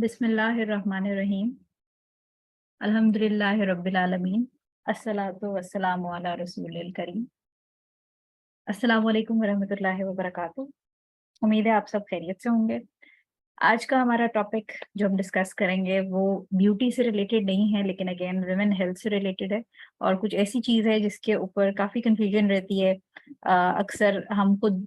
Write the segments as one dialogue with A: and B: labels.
A: बिस्मिल्लाहिर्रहमानिर्रहीम। अल्हम्दुलिल्लाहि रब्बिल आलमीन। अस्सलातु वस्सलामु अला रसूलिल करीम। अस्सलामु अलैकुम वरहमतुल्लाहि वबरकातुहू। उम्मीद है आप सब खैरियत से होंगे। आज का हमारा टॉपिक जो हम डिस्कस करेंगे वो ब्यूटी से रिलेटेड नहीं है, लेकिन अगेन वुमेन हेल्थ से रिलेटेड है और कुछ ऐसी चीज़ है जिसके ऊपर काफ़ी कंफ्यूजन रहती है। अक्सर हम खुद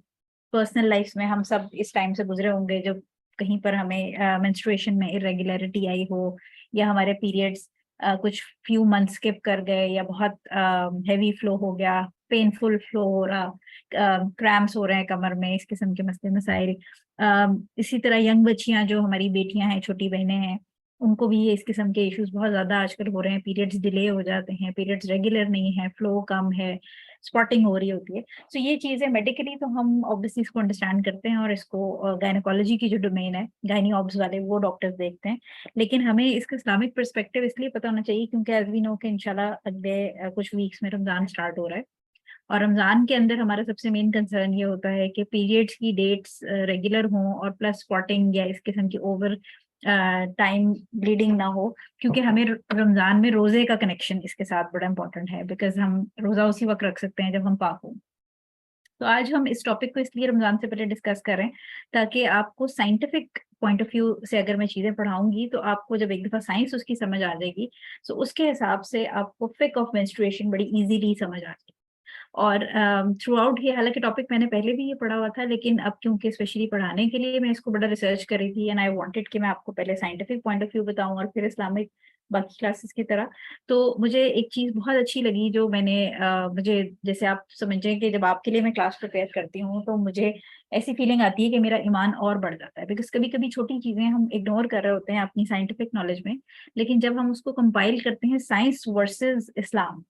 A: पर्सनल लाइफ में हम सब इस टाइम से गुजरे होंगे जब कहीं पर हमें मेंस्ट्रुएशन में इरेगुलरिटी आई हो, या हमारे पीरियड्स कुछ फ्यू मंथ स्किप कर गए, या बहुत हैवी फ्लो हो गया, पेनफुल फ्लो हो रहा, क्रैम्प्स हो रहे हैं कमर में, इस किस्म के मसले मसाइल। इसी तरह यंग बच्चियां जो हमारी बेटियां हैं, छोटी बहनें हैं, उनको भी ये इस किस्म के इश्यूज बहुत ज़्यादा आजकल हो रहे हैं। पीरियड्स डिले हो जाते हैं, पीरियड्स रेगुलर नहीं है, फ्लो कम है, स्पॉटिंग हो रही होती है। सो ये चीज़ें मेडिकली तो हम ऑब्वियसली इसको अंडरस्टैंड करते हैं और इसको गायनोकोलॉजी की जो डोमेन है, गायनी ऑब्स वाले वो डॉक्टर्स देखते हैं। लेकिन हमें इसका इस्लामिक पर्सपेक्टिव इसलिए पता होना चाहिए क्योंकि एज वी नो कि इंशाल्लाह अगले कुछ वीक्स में रमज़ान स्टार्ट हो रहा है, और रमज़ान के अंदर हमारा सबसे मेन कंसर्न ये होता है कि पीरियड्स की डेट्स रेगुलर हों और प्लस स्पॉटिंग या इस किस्म की ओवर टाइम ब्लीडिंग ना हो, क्योंकि हमें रमज़ान में रोज़े का कनेक्शन इसके साथ बड़ा इंपॉर्टेंट है, बिकॉज हम रोज़ा उसी वक्त रख सकते हैं जब हम पाक हों। तो आज हम इस टॉपिक को इसलिए रमज़ान से पहले डिस्कस करें ताकि आपको साइंटिफिक पॉइंट ऑफ व्यू से अगर मैं चीज़ें पढ़ाऊंगी तो आपको जब एक दफ़ा साइंस उसकी समझ आ जाएगी, तो उसके हिसाब से आपको फिक ऑफ मेंस्ट्रुएशन बड़ी इजीली समझ आ जाएगी। और थ्रू आउट ये, हालांकि टॉपिक मैंने पहले भी ये पढ़ा हुआ था, लेकिन अब क्योंकि स्पेशली पढ़ाने के लिए मैं इसको बड़ा रिसर्च कर रही थी एंड आई वांटेड कि मैं आपको पहले साइंटिफिक पॉइंट ऑफ व्यू बताऊं और फिर इस्लामिक बाकी क्लासेस की तरह। तो मुझे एक चीज़ बहुत अच्छी लगी जो मैंने मुझे, जैसे आप समझें कि जब आपके लिए मैं क्लास प्रिपेयर करती हूँ तो मुझे ऐसी फीलिंग आती है कि मेरा ईमान और बढ़ जाता है, बिकॉज कभी कभी छोटी चीज़ें हम इग्नोर कर रहे होते हैं अपनी साइंटिफिक नॉलेज में, लेकिन जब हम उसको कंपाइल करते हैं साइंस वर्सेस इस्लाम,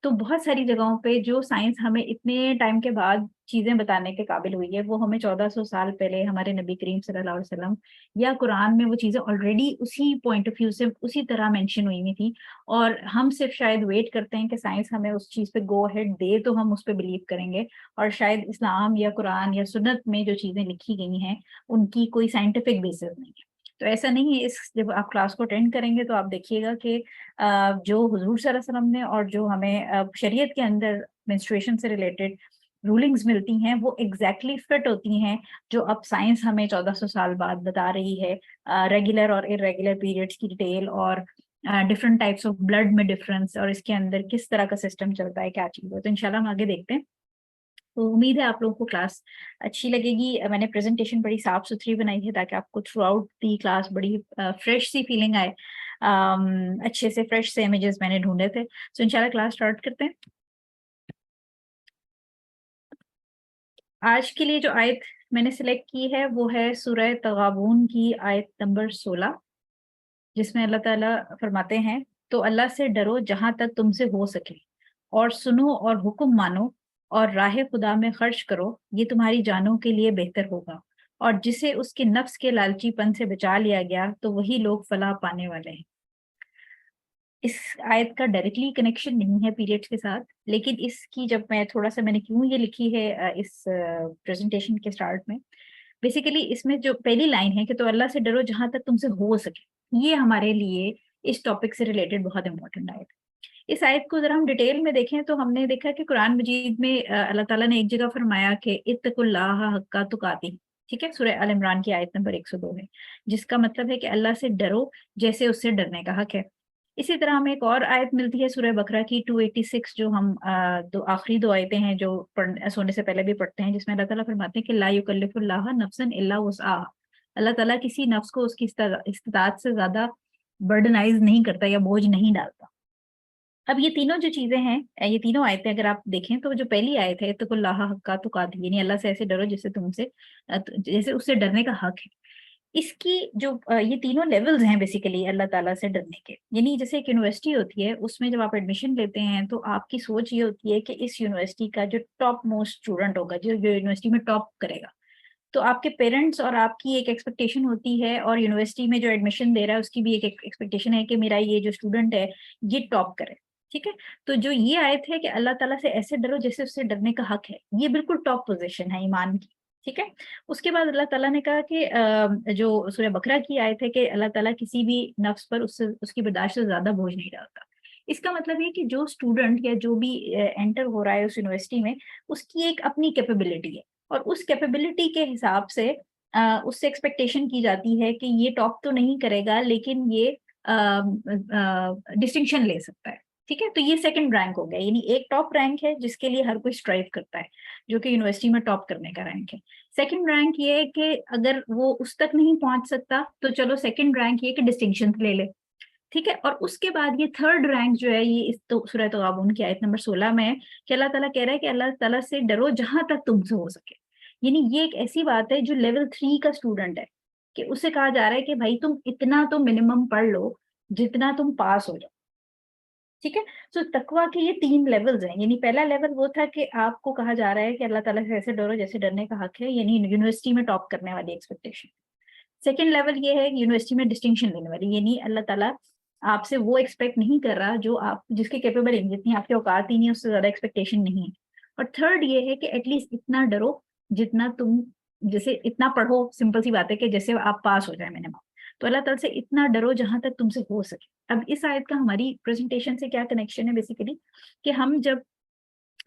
A: तो बहुत सारी जगहों पे जो साइंस हमें इतने टाइम के बाद चीजें बताने के काबिल हुई है, वो हमें 1400 साल पहले हमारे नबी करीम सल्लल्लाहु अलैहि वसल्लम या कुरान में वो चीजें ऑलरेडी उसी पॉइंट ऑफ व्यू से उसी तरह मेंशन हुई हुई थी। और हम सिर्फ शायद वेट करते हैं कि साइंस हमें उस चीज पे गो अहेड दे तो हम उस पर बिलीव करेंगे, और शायद इस्लाम या कुरान या सुन्नत में जो चीजें लिखी गई हैं उनकी कोई साइंटिफिक बेसिस नहीं है। तो ऐसा नहीं है। इस जब आप क्लास को अटेंड करेंगे तो आप देखिएगा कि जो हुजूर सल्लल्लाहु अलैहि वसल्लम ने और जो हमें शरीयत के अंदर मेंस्ट्रुएशन से रिलेटेड रूलिंग्स मिलती हैं वो एग्जैक्टली फिट होती हैं जो अब साइंस हमें 1400 साल बाद बता रही है। रेगुलर और इरेगुलर पीरियड्स की डिटेल और डिफरेंट टाइप्स ऑफ ब्लड में डिफरेंस और इसके अंदर किस तरह का सिस्टम चलता है, क्या चीज़ है। तो इंशाल्लाह हम आगे देखते हैं। तो उम्मीद है आप लोगों को क्लास अच्छी लगेगी। मैंने प्रेजेंटेशन बड़ी साफ सुथरी बनाई है ताकि आपको थ्रू आउट दी क्लास बड़ी फ्रेश सी फीलिंग आए। अच्छे से फ्रेश से इमेजेस मैंने ढूंढे थे। तो इंशाल्लाह क्लास स्टार्ट करते हैं। आज के लिए जो आयत मैंने सिलेक्ट की है वो है सूरह तगाबून की आयत नंबर 16, जिसमें अल्लाह ताला फरमाते हैं, तो अल्लाह से डरो जहां तक तुमसे हो सके, और सुनो और हुक्म मानो, और राह खुदा में खर्च करो, ये तुम्हारी जानों के लिए बेहतर होगा। और जिसे उसके नफ्स के लालचीपन से बचा लिया गया तो वही लोग फलाह पाने वाले हैं। इस आयत का डायरेक्टली कनेक्शन नहीं है पीरियड्स के साथ, लेकिन इसकी जब मैं थोड़ा सा, मैंने क्यों ये लिखी है इस प्रेजेंटेशन के स्टार्ट में, बेसिकली इसमें जो पहली लाइन है कि तो अल्लाह से डरो जहां तक तुमसे हो सके, ये हमारे लिए इस टॉपिक से रिलेटेड बहुत इंपॉर्टेंट आयत है। इस आयत को जरा हम डिटेल में देखें तो हमने देखा कि कुरान मजीद में अल्लाह ताला ने एक जगह फरमाया कि इत्तकुल्लाह हक्का तुकाती, ठीक है, सूरह अल इमरान की आयत नंबर 102 है, जिसका मतलब है कि अल्लाह से डरो जैसे उससे डरने का हक है। इसी तरह हमें एक और आयत मिलती है सूरह बकरा की 286, जो हम दो आखिरी दो आयतें हैं जो सोने से पहले भी पढ़ते हैं, जिसमें अल्लाह ताला फरमाते हैं कि ला युकल्लिफुल्लाह नफ्सन इल्ला वुसअहा। अल्लाह ताला किसी नफ्स को उसकी इस्तिताअत से ज्यादा बर्डनाइज नहीं करता या बोझ नहीं डालता। अब ये तीनों जो चीजें हैं, ये तीनों आयतें अगर आप देखें तो जो पहली आयत है इत्तकुल्लाह हक्का तुकाती, यानी अल्लाह से ऐसे डरो जैसे तुमसे जैसे उससे डरने का हक है। इसकी जो ये तीनों लेवल्स हैं बेसिकली अल्लाह ताला से डरने के, यानी जैसे एक यूनिवर्सिटी होती है, उसमें जब आप एडमिशन लेते हैं तो आपकी सोच ये होती है कि इस यूनिवर्सिटी का जो टॉप मोस्ट स्टूडेंट होगा, जो जो यूनिवर्सिटी में टॉप करेगा, तो आपके पेरेंट्स और आपकी एक एक्सपेक्टेशन होती है, और यूनिवर्सिटी में जो एडमिशन दे रहा है उसकी भी एक एक्सपेक्टेशन है कि मेरा ये जो स्टूडेंट है ये टॉप करे। ठीक है, तो जो ये आयत है कि अल्लाह ताला से ऐसे डरो जैसे उससे डरने का हक है, ये बिल्कुल टॉप पोजीशन है ईमान की। ठीक है। उसके बाद अल्लाह ताला ने कहा कि जो सूरह बकरा की आयत है कि अल्लाह ताला किसी भी नफ्स पर उससे उसकी बर्दाश्त से ज्यादा बोझ नहीं डालता। इसका मतलब ये कि जो स्टूडेंट या जो भी एंटर हो रहा है उस यूनिवर्सिटी में, उसकी एक अपनी कैपेबिलिटी है, और उस कैपेबिलिटी के हिसाब से उससे एक्सपेक्टेशन की जाती है कि ये टॉप तो नहीं करेगा लेकिन ये डिस्टिंक्शन ले सकता है। ठीक है, तो ये सेकंड रैंक हो गया, यानी एक टॉप रैंक है जिसके लिए हर कोई स्ट्राइव करता है, जो कि यूनिवर्सिटी में टॉप करने का रैंक है। सेकंड रैंक ये है कि अगर वो उस तक नहीं पहुंच सकता तो चलो सेकंड रैंक ये कि डिस्टिंक्शन ले ले। ठीक है, और उसके बाद ये थर्ड रैंक जो है, ये इस तो सूरह तगाबून की आयत नंबर 16 में है कि अल्लाह ताला कह रहा है कि अल्लाह ताला से डरो जहां तक तुमसे हो सके। यानी ये एक ऐसी बात है जो लेवल 3 का स्टूडेंट है कि उसे कहा जा रहा है कि भाई तुम इतना तो मिनिमम पढ़ लो जितना तुम पास हो जाओ। ठीक है, तो तकवा के ये 3 लेवल्स हैं। यानी पहला लेवल वो था कि आपको कहा जा रहा है कि अल्लाह ताला से ऐसे डरो जैसे डरने का हक है, यानी यूनिवर्सिटी में टॉप करने वाली एक्सपेक्टेशन। सेकेंड लेवल ये है यूनिवर्सिटी में डिस्टिंक्शन लेने वाली, यानी अल्लाह ताला आपसे वो एक्सपेक्ट नहीं कर रहा जो आप जिसके कैपेबल है, जितनी आपकी औकात ही नहीं, उससे ज्यादा एक्सपेक्टेशन नहीं है। और थर्ड ये है कि एटलीस्ट इतना डरो जितना तुम, जैसे इतना पढ़ो, सिंपल सी बात है कि जैसे आप पास हो जाए मिनिमम। तो अल्लाह ताला से इतना डरो जहां तक तुमसे हो सके। अब इस आयत का हमारी प्रेजेंटेशन से क्या कनेक्शन है, बेसिकली कि हम जब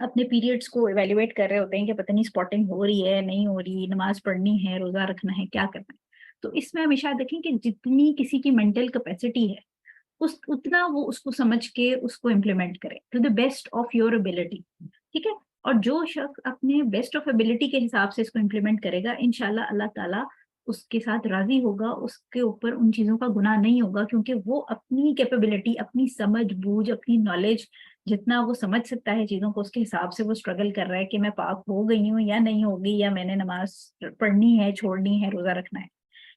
A: अपने पीरियड्स को इवेल्युएट कर रहे होते हैं कि पता नहीं स्पॉटिंग हो रही है नहीं हो रही, नमाज पढ़नी है, रोजा रखना है, क्या करना है, तो इसमें हमेशा देखें कि जितनी किसी की मेंटल कैपेसिटी है उस उतना वो उसको समझ के उसको इम्प्लीमेंट करे to the best of your ability. ठीक है, और जो शख्स अपने बेस्ट ऑफ एबिलिटी के हिसाब से इसको इम्प्लीमेंट करेगा, इंशाल्लाह अल्लाह ताला उसके साथ राजी होगा, उसके ऊपर उन चीजों का गुनाह नहीं होगा, क्योंकि वो अपनी कैपेबिलिटी, अपनी समझ बूझ, अपनी नॉलेज, जितना वो समझ सकता है चीजों को, उसके हिसाब से वो स्ट्रगल कर रहा है कि मैं पाक हो गई हूँ या नहीं होगी, या मैंने नमाज पढ़नी है, छोड़नी है, रोजा रखना है।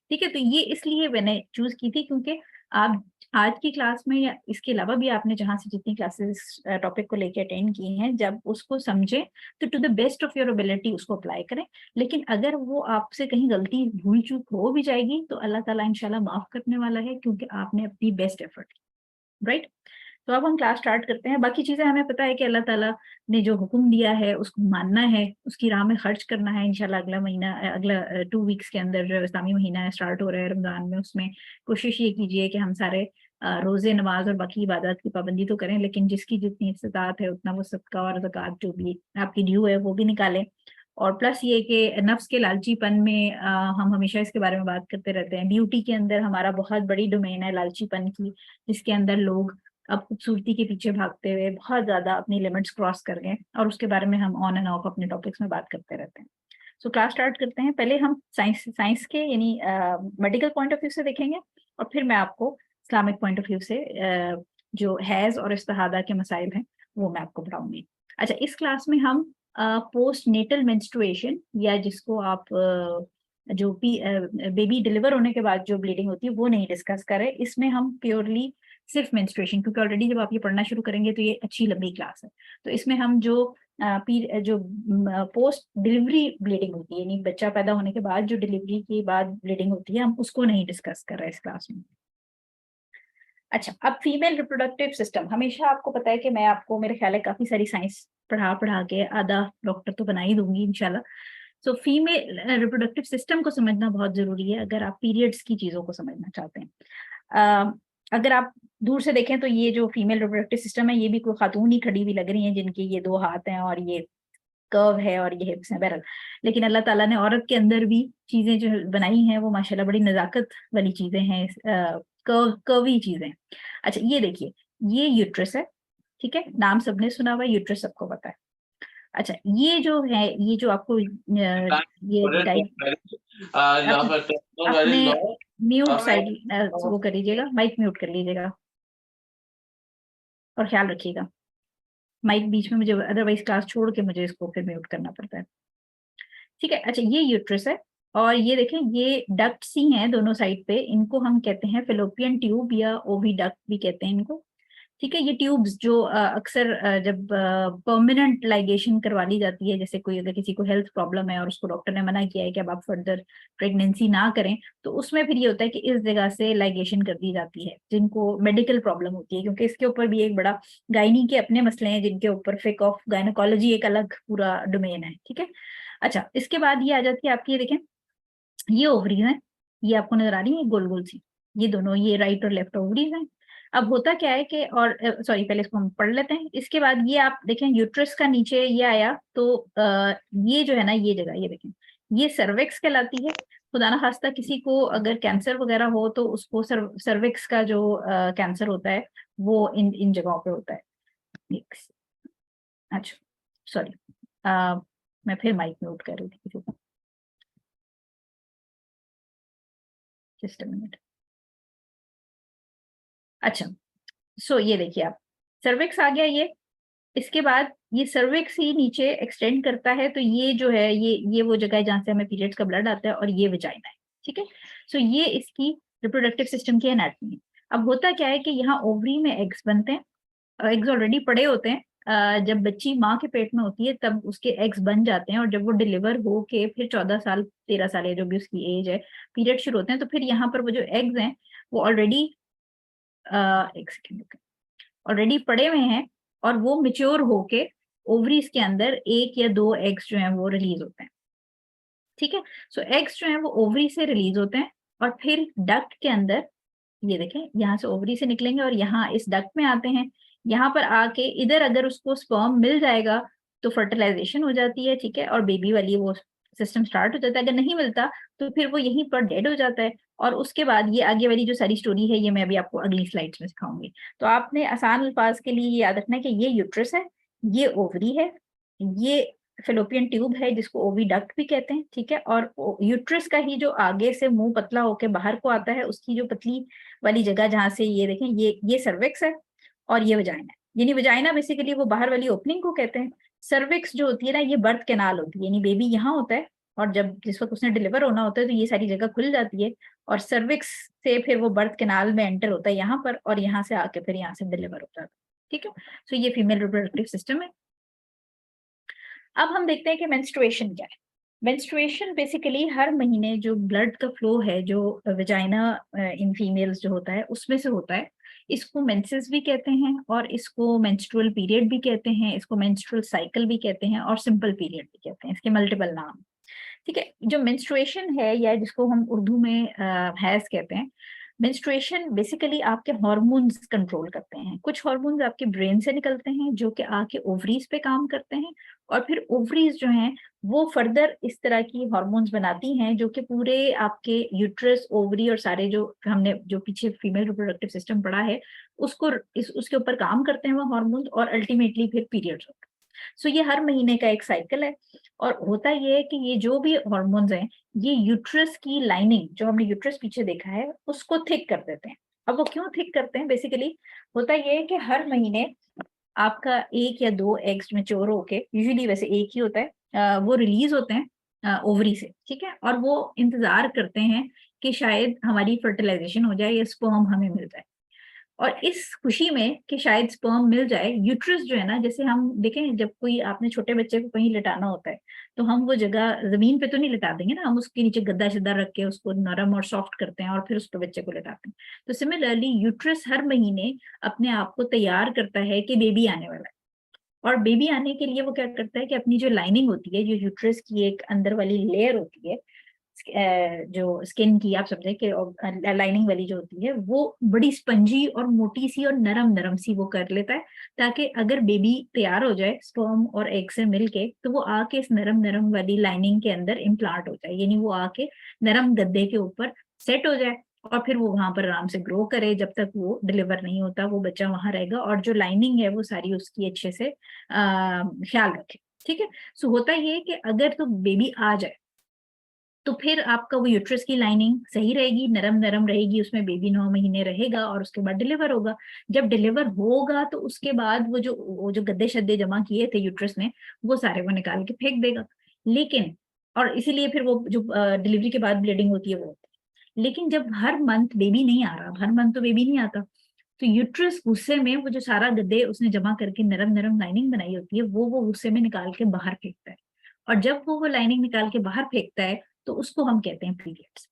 A: ठीक है, तो ये इसलिए मैंने चूज की थी क्योंकि आप आज की क्लास में या इसके अलावा भी आपने जहां से जितनी क्लासेस टॉपिक को लेके अटेंड की हैं, जब उसको समझें तो to the best of your ability उसको अप्लाई करें। लेकिन अगर वो आपसे कहीं गलती भूल चूक हो भी जाएगी तो अल्लाह ताला इंशाल्लाह माफ करने वाला है, क्योंकि आपने अपनी बेस्ट एफर्ट, राइट। तो अब हम क्लास स्टार्ट करते हैं। बाकी चीजें हमें पता है कि अल्लाह ताला ने जो हुक्म दिया है उसको मानना है, उसकी राह में खर्च करना है। इंशाल्लाह अगला महीना, अगला 2 वीक्स के अंदर जो इस्लामी महीना है स्टार्ट हो रहा है रमजान में, उसमें कोशिश ये कीजिए कि हम सारे रोजे, नमाज और बाकी इबादत की पाबंदी तो करें, लेकिन जिसकी जितनी इस्तात है उतना वो सदका और ज़कात जो भी आपकी ड्यू है वो भी निकालें। और प्लस ये कि नफ्स के लालचीपन में हम हमेशा इसके बारे में बात करते रहते हैं। ब्यूटी के अंदर हमारा बहुत बड़ी डोमेन है लालचीपन की, जिसके अंदर लोग अब खूबसूरती के पीछे भागते हुए बहुत ज्यादा अपनी लिमिट्स क्रॉस कर गए, और उसके बारे में हम ऑन एंड ऑफ अपने टॉपिक्स में बात करते रहते हैं। सो क्लास स्टार्ट करते हैं। पहले हम साइंस के यानी मेडिकल पॉइंट ऑफ व्यू से देखेंगे, और फिर मैं आपको इस्लामिक पॉइंट ऑफ व्यू से जो हैज और इस्तिहादा के मसाइल हैं वो मैं आपको पढ़ाऊंगी। अच्छा, इस क्लास में हम पोस्ट नेटल मेंस्ट्रुएशन, या जिसको आप जो बेबी डिलीवर होने के बाद जो ब्लीडिंग होती है वो नहीं डिस्कस करें। इसमें हम प्योरली सिर्फ मेंस्ट्रुएशन, क्योंकि ऑलरेडी जब आप ये पढ़ना शुरू करेंगे तो ये अच्छी लंबी क्लास है, तो इसमें हम जो पोस्ट डिलीवरी ब्लीडिंग होती है, यानी बच्चा पैदा होने के बाद जो डिलीवरी के बाद ब्लीडिंग होती है, हम उसको नहीं डिस्कस कर रहे हैं इस क्लास में। अच्छा, अब फीमेल रिप्रोडक्टिव सिस्टम, हमेशा आपको पता है कि मैं आपको, मेरे ख्याल है, काफी सारी साइंस पढ़ा पढ़ा के आधा डॉक्टर तो बना ही दूंगी इंशाल्लाह। सो फीमेल रिप्रोडक्टिव सिस्टम को समझना बहुत जरूरी है अगर आप पीरियड्स की चीजों को समझना चाहते हैं। अगर आप दूर से देखें तो ये जो फीमेल रिप्रोडक्टिव सिस्टम है, ये भी कोई खातून ही खड़ी हुई लग रही है जिनके ये 2 हाथ हैं और ये कर्व है और ये हिप्स हैं, बहरहाल। लेकिन अल्लाह ताला ने औरत के अंदर भी चीजें जो बनाई हैं वो माशाल्लाह बड़ी नजाकत वाली चीजें हैं, कर्वी चीजें। अच्छा, ये देखिए, ये यूट्रस है। ठीक है, नाम सबने सुना हुआ है, यूट्रस सबको पता है। अच्छा, ये जो है, ये जो आपको ये दिखाई, अपने म्यूट साइड वो कर लीजिएगा, माइक म्यूट कर लीजिएगा और ख्याल रखिएगा माइक बीच में, मुझे अदरवाइज क्लास छोड़ के मुझे इसको फिर म्यूट करना पड़ता है। ठीक है, अच्छा, ये यूट्रस है, और ये देखें ये डक्ट्स ही हैं दोनों साइड पे, इनको हम कहते हैं फेलोपियन ट्यूब या ओवी डक्ट भी कहते हैं इनको। ठीक है, ये ट्यूब्स जो अक्सर जब परमानेंट लाइगेशन करवा ली जाती है, जैसे कोई अगर किसी को हेल्थ प्रॉब्लम है और उसको डॉक्टर ने मना किया है कि अब आप फर्दर प्रेगनेंसी ना करें, तो उसमें फिर ये होता है कि इस जगह से लाइगेशन कर दी जाती है, जिनको मेडिकल प्रॉब्लम होती है, क्योंकि इसके ऊपर भी एक बड़ा गायनी के अपने मसले हैं जिनके ऊपर फिक ऑफ गायनोकोलॉजी एक अलग पूरा डोमेन है। ठीक है, अच्छा, इसके बाद ये आ जाती है आपकी, ये देखें, ये ओवरीज हैं, ये आपको नजर आ रही है गोल गोल सी, ये दोनों, ये राइट और लेफ्ट ओवरीज हैं। अब होता क्या है कि, और सॉरी पहले इसको हम पढ़ लेते हैं। इसके बाद ये आप देखें यूट्रस का नीचे ये आया, तो ये जो है ना, ये जगह, ये देखें, ये सर्विक्स कहलाती है। खुदा ना खास्ता किसी को अगर कैंसर वगैरह हो तो उसको सर्विक्स का जो कैंसर होता है वो इन इन जगहों पे होता है। अच्छा, सॉरी, मैं फिर माइक म्यूट कर रही थी, जस्ट अ मिनट। अच्छा, सो ये देखिए आप, सर्विक्स आ गया ये। इसके बाद ये सर्विक्स ही नीचे एक्सटेंड करता है, तो ये जो है, ये वो जगह है जहां से हमें पीरियड्स का ब्लड आता है, और ये विजाइना है। ठीक है, सो ये इसकी रिप्रोडक्टिव सिस्टम की एनाटमी है। अब होता क्या है कि यहाँ ओवरी में एग्स बनते हैं, एग्स ऑलरेडी पड़े होते हैं। जब बच्ची माँ के पेट में होती है तब उसके एग्स बन जाते हैं, और जब वो डिलीवर हो के फिर 14 साल 13 साल या जो भी उसकी एज है, पीरियड शुरू होते हैं, तो फिर यहाँ पर वो जो एग्स हैं वो ऑलरेडी, एक सेकेंड, ऑलरेडी पड़े हुए हैं, और वो मिच्योर होके ओवरीज के अंदर एक या दो एग्स जो हैं वो रिलीज होते हैं। ठीक है, सो एग्स जो हैं वो ओवरी से रिलीज होते हैं, और फिर डक्ट के अंदर, ये देखें, यहाँ से ओवरी से निकलेंगे और यहाँ इस डक्ट में आते हैं। यहाँ पर आके इधर अगर उसको स्पर्म मिल जाएगा तो फर्टिलाइजेशन हो जाती है, ठीक है, और बेबी वाली वो सिस्टम स्टार्ट हो जाता है। अगर नहीं मिलता तो फिर वो यहीं पर डेड हो जाता है। और उसके बाद ये आगे वाली जो सारी स्टोरी है ये मैं अभी आपको अगली स्लाइड्स में सिखाऊंगी। तो आपने आसान अल्फाज के लिए ये याद रखना है कि ये यूट्रस है, ये ओवरी है, ये फेलोपियन ट्यूब है जिसको ओविडक्ट भी कहते हैं, ठीक है, और यूट्रस का ही जो आगे से मुंह पतला होके बाहर को आता है, उसकी जो पतली वाली जगह जहां से, ये देखें, ये सर्विक्स है, और ये वजाइना है। यानी वजाइना बेसिकली वो बाहर वाली ओपनिंग को कहते हैं। सर्विक्स जो होती है ना, ये बर्थ कैनाल होती है, यानी बेबी यहाँ होता है, और जब जिस वक्त उसने डिलीवर होना होता है तो ये सारी जगह खुल जाती है, और सर्विक्स से फिर वो बर्थ कैनाल में एंटर होता है यहाँ पर, और यहाँ से आके फिर यहाँ से डिलीवर होता है। ठीक है, तो ये फीमेल रिप्रोडक्टिव सिस्टम है। अब हम देखते हैं कि मेंस्ट्रुएशन क्या है। मेंस्ट्रुएशन बेसिकली हर महीने जो ब्लड का फ्लो है, जो वेजाइना इन फीमेल्स जो होता है उसमें से होता है। इसको मेंसेस भी कहते हैं, और इसको मेंस्ट्रुअल पीरियड भी कहते हैं, इसको मेंस्ट्रुअल साइकिल भी कहते हैं, और सिंपल पीरियड भी कहते हैं, इसके मल्टीपल नाम। ठीक है, जो मेंस्ट्रुएशन है, या जिसको हम उर्दू में हैज कहते हैं, मेंस्ट्रुएशन बेसिकली आपके हार्मोन्स कंट्रोल करते हैं। कुछ हार्मोन्स आपके ब्रेन से निकलते हैं जो कि आके ओवरीज पे काम करते हैं, और फिर ओवरीज जो हैं वो फर्दर इस तरह की हार्मोन्स बनाती हैं जो कि पूरे आपके यूट्रस, ओवरी और सारे जो हमने जो पीछे फीमेल रिप्रोडक्टिव सिस्टम पढ़ा है उसको उसके ऊपर काम करते हैं वो हार्मोन्स, और अल्टीमेटली फिर पीरियड्स होते हैं। सो ये हर महीने का एक साइकिल है। और होता ये है कि ये जो भी हार्मोन्स हैं ये यूट्रस की लाइनिंग, जो हमने यूट्रस पीछे देखा है, उसको थिक कर देते हैं। अब वो क्यों थिक करते हैं, बेसिकली होता ये है कि हर महीने आपका एक या दो एग्स मैच्योर होके, यूजुअली वैसे एक ही होता है, वो रिलीज होते हैं ओवरी से, ठीक है, और वो इंतजार करते हैं कि शायद हमारी फर्टिलाइजेशन हो जाए या स्पर्म हमें मिल जाए। और इस खुशी में कि शायद स्पर्म मिल जाए, यूट्रस जो है ना, जैसे हम देखें जब कोई आपने छोटे बच्चे को कहीं लिटाना होता है तो हम वो जगह जमीन पे तो नहीं लिटा देंगे ना, हम उसके नीचे गद्दा शद्दा रख के उसको नरम और सॉफ्ट करते हैं और फिर उस पर बच्चे को लिटाते हैं। तो सिमिलरली यूट्रस हर महीने अपने आप को तैयार करता है कि बेबी आने वाला है। और बेबी आने के लिए वो क्या करता है कि अपनी जो लाइनिंग होती है, जो यूट्रस की एक अंदर वाली लेयर होती है, जो स्किन की आप समझे कि लाइनिंग वाली जो होती है, वो बड़ी स्पंजी और मोटी सी और नरम नरम सी वो कर लेता है, ताकि अगर बेबी तैयार हो जाए स्पर्म और एग से मिलके तो वो आके इस नरम नरम वाली लाइनिंग के अंदर इम्प्लांट हो जाए, यानी वो आके नरम गद्दे के ऊपर सेट हो जाए, और फिर वो वहां पर आराम से ग्रो करे। जब तक वो डिलीवर नहीं होता वो बच्चा वहां रहेगा, और जो लाइनिंग है वो सारी उसकी अच्छे से ख्याल रखे। ठीक है, सो होता ये है कि अगर तो बेबी आ जाए तो फिर आपका वो यूट्रस की लाइनिंग सही रहेगी, नरम नरम रहेगी, उसमें बेबी 9 महीने रहेगा, और उसके बाद डिलीवर होगा। जब डिलीवर होगा तो उसके बाद वो जो गद्दे शद्दे जमा किए थे यूट्रस में, वो सारे वो निकाल के फेंक देगा। लेकिन, और इसीलिए फिर वो जो डिलीवरी के बाद ब्लीडिंग होती है वो होती है। लेकिन जब हर मंथ बेबी नहीं आ रहा, हर मंथ तो बेबी नहीं आता, तो यूट्रस गुस्से में वो जो सारा गद्दे उसने जमा करके नरम नरम लाइनिंग बनाई होती है वो गुस्से में निकाल के बाहर फेंकता है। और जब वो लाइनिंग निकाल के बाहर फेंकता है तो उसको हम कहते हैं पीरियड्स।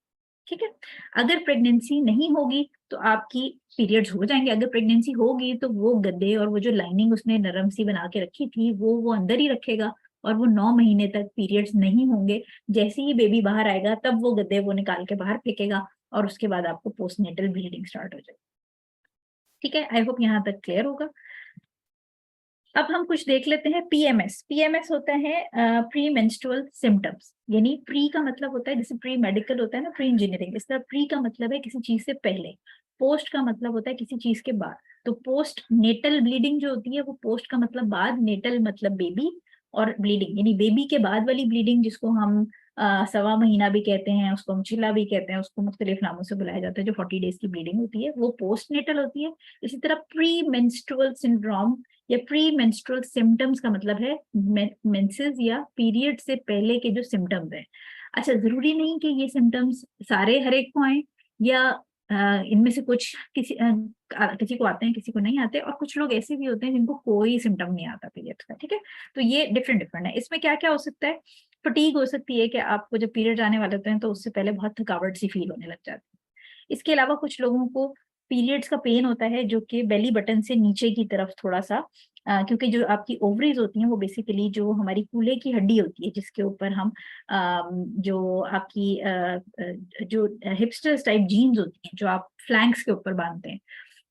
A: ठीक है, अगर प्रेगनेंसी नहीं होगी तो आपकी पीरियड्स हो जाएंगे, अगर प्रेगनेंसी होगी तो वो गद्दे और वो जो लाइनिंग उसने नरम सी बना के रखी थी वो अंदर ही रखेगा, और वो 9 महीने तक पीरियड्स नहीं होंगे। जैसे ही बेबी बाहर आएगा तब वो गद्दे वो निकाल के बाहर फेंकेगा और उसके बाद आपको पोस्टनेटल ब्लीडिंग स्टार्ट हो जाएगी। ठीक है, आई होप यहाँ तक क्लियर होगा। अब हम कुछ देख लेते हैं पीएमएस। पीएमएस होता है प्री मेंस्ट्रुअल सिम्टम्स, यानी प्री का मतलब होता है, जैसे प्री मेडिकल होता है ना, प्री इंजीनियरिंग, इस तरह प्री का मतलब है किसी चीज से पहले, पोस्ट का मतलब होता है किसी चीज के बाद। तो पोस्ट नेटल ब्लीडिंग जो होती है वो पोस्ट का मतलब बाद, नेटल मतलब बेबी, और ब्लीडिंग यानी बेबी के बाद वाली ब्लीडिंग, जिसको हम सवा महीना भी कहते हैं, उसको हम चिल्ला भी कहते हैं, उसको मुख्तलिफ नामों से बुलाया जाता है, जो 40 डेज की ब्लीडिंग होती है वो पोस्ट नेटल होती है। इसी तरह प्री मेंस्ट्रुअल सिंड्रोम या प्री मेंस्ट्रुअल सिम्टम्स का मतलब है मेंसेस या पीरियड से पहले के जो सिम्टम्स हैं। अच्छा, जरूरी नहीं कि ये सिम्टम्स सारे हर एक को आए, या इनमें से कुछ किसी को आते हैं किसी को नहीं आते, और कुछ लोग ऐसे भी होते हैं जिनको कोई सिम्टम नहीं आता पीरियड का। ठीक है, तो ये डिफरेंट डिफरेंट है। इसमें क्या क्या हो सकता है? फटीग हो सकती है कि आपको जब पीरियड आने वाले होते हैं तो उससे पहले बहुत थकावट सी फील होने लग जाती है। इसके अलावा कुछ लोगों को पीरियड्स का पेन होता है जो कि बेली बटन से नीचे की तरफ थोड़ा सा, क्योंकि जो आपकी ओवरीज होती हैं वो बेसिकली जो हमारी कूल्हे की हड्डी होती है जिसके ऊपर हम जो आपकी जो हिपस्टर्स टाइप जीन्स होती हैं जो आप फ्लैंक्स के ऊपर बांधते हैं,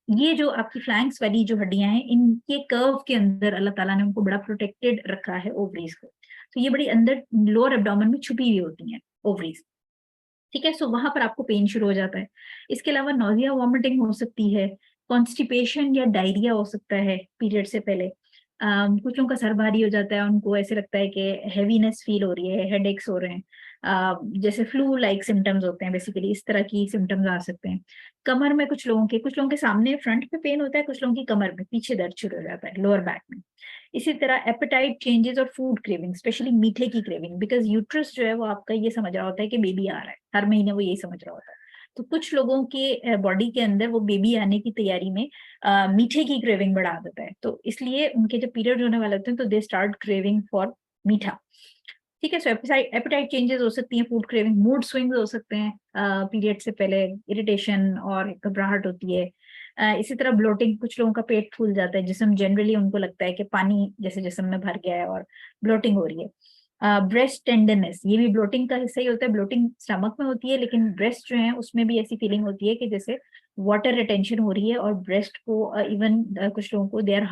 A: ये जो आपकी फ्लैंक्स वाली जो हड्डियां हैं इनके कर्व के अंदर अल्लाह ताला ने उनको बड़ा प्रोटेक्टेड रखा है ओवरीज को। तो ये बड़ी अंदर लोअर एब्डोमेन में छुपी हुई होती हैं ओवरीज। ठीक है, सो वहां पर आपको पेन शुरू हो जाता है। इसके अलावा नोजिया वॉमिटिंग हो सकती है, कॉन्स्टिपेशन या डायरिया हो सकता है पीरियड से पहले। कुछ लोगों का सर भारी हो जाता है, उनको ऐसे लगता है कि हैवीनेस फील हो रही है, हेडेक्स हो रहे हैं, जैसे फ्लू लाइक सिम्टम्स होते हैं, बेसिकली इस तरह की सिम्टम्स आ सकते हैं। कमर में कुछ लोगों के सामने फ्रंट पे पेन होता है, कुछ लोगों की कमर में पीछे दर्द शुरू हो जाता है, लोअर बैक में। इसी तरह एपेटाइट चेंजेस और फूड क्रेविंग, स्पेशली मीठे की क्रेविंग, बिकॉज यूट्रस जो है वो आपका ये समझ रहा होता है कि बेबी आ रहा है, हर महीने वो यही समझ रहा होता है। तो कुछ लोगों के बॉडी के अंदर वो बेबी आने की तैयारी में मीठे की क्रेविंग बढ़ा देता है, तो इसलिए उनके जब पीरियड होने वाले होते हैं तो दे स्टार्ट क्रेविंग फॉर मीठा। ठीक है, सो एपेटाइट चेंजेस हो सकती हैं, फूड क्रेविंग, मूड स्विंग्स हो सकते हैं पीरियड से पहले, इरिटेशन और घबराहट होती है। इसी तरह ब्लोटिंग, कुछ लोगों का पेट फूल जाता है, जिसम जनरली उनको लगता है कि पानी जैसे जिसम में भर गया है और ब्लोटिंग हो रही है। ब्रेस्ट टेंडरनेस, ये भी ब्लोटिंग का हिस्सा ही होता है, ब्लोटिंग स्टमक में होती है लेकिन ब्रेस्ट जो है उसमें भी ऐसी फीलिंग होती है कि जैसे वाटर रिटेंशन हो रही है, और ब्रेस्ट को इवन कुछ लोगों को दे आर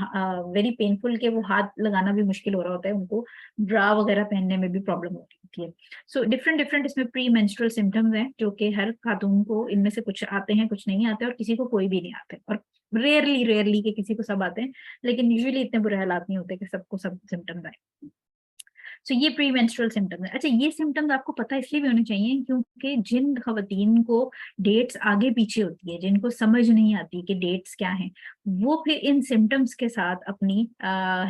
A: वेरी पेनफुल के वो हाथ लगाना भी मुश्किल हो रहा होता है, उनको ब्रा वगैरह पहनने में भी प्रॉब्लम होती है। सो डिफरेंट डिफरेंट इसमें प्री मेंस्ट्रुअल सिम्टम्स हैं जो कि हर खातून को इनमें से कुछ आते हैं, कुछ नहीं आते, और किसी को कोई भी नहीं आते, और रेयरली रेयरली के किसी को सब आते हैं, लेकिन यूजुअली इतने बुरे हालात नहीं होते कि सबको सब सिम्टम्स आए। सो ये प्री मेंस्ट्रुअल सिम्टम्स है। अच्छा, ये सिम्टम्स आपको पता इसलिए भी होने चाहिए क्योंकि जिन खवातीन को डेट्स आगे पीछे होती है, जिनको समझ नहीं आती कि डेट्स क्या हैं, वो फिर इन सिम्टम्स के साथ अपनी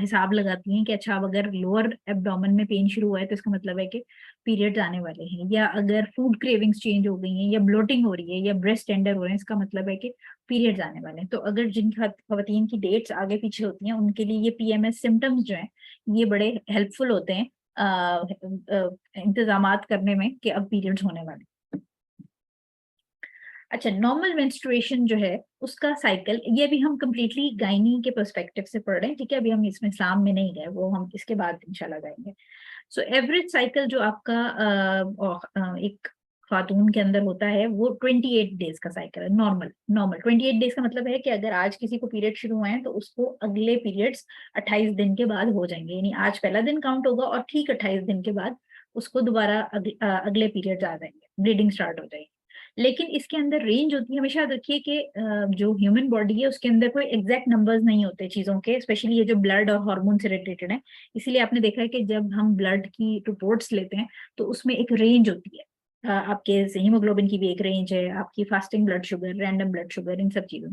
A: हिसाब लगाती हैं कि अच्छा अब अगर लोअर एब्डोमेन में पेन शुरू हुआ है तो इसका मतलब है कि पीरियड्स आने वाले हैं, या अगर फूड क्रेविंग्स चेंज हो गई हैं, या ब्लोटिंग हो रही है, या ब्रेस्ट टेंडर हो रहे हैं, इसका मतलब है कि पीरियड्स आने वाले हैं। तो अगर जिन खवातीन की डेट्स आगे पीछे होती हैं उनके लिए ये पीएमएस सिम्टम्स जो हैं ये बड़े हेल्पफुल होते हैं इंतजामात करने में कि अब पीरियड्स होने वाले। अच्छा, नॉर्मल मेंस्ट्रुएशन जो है उसका साइकिल, ये भी हम कंप्लीटली गायनी के पर्सपेक्टिव से पढ़ रहे हैं, ठीक है, अभी हम इसमें इस्लाम में नहीं गए, वो हम इसके बाद इंशाल्लाह जाएंगे। सो एवरेज साइकिल जो आपका एक खातून के अंदर होता है वो 28 डेज का साइकिल है, नॉर्मल। नॉर्मल 28 डेज का मतलब है कि अगर आज किसी को पीरियड शुरू हुए हैं तो उसको अगले पीरियड्स 28 दिन के बाद हो जाएंगे, यानी आज पहला दिन काउंट होगा और ठीक 28 दिन के बाद उसको दोबारा अगले पीरियड्स आ जाएंगे, ब्लीडिंग स्टार्ट हो जाएगी। लेकिन इसके अंदर रेंज होती है, हमेशा याद रखिए कि जो ह्यूमन बॉडी है उसके अंदर कोई एग्जैक्ट नंबर्स नहीं होते चीजों के, स्पेशली ये जो ब्लड और हार्मोन से रिलेटेड है। इसीलिए आपने देखा है कि जब हम ब्लड की रिपोर्ट्स लेते हैं तो उसमें एक रेंज होती है, आपके हीमोग्लोबिन की भी एक रेंज है, आपकी fasting blood sugar, random blood sugar, इन सब चीजों।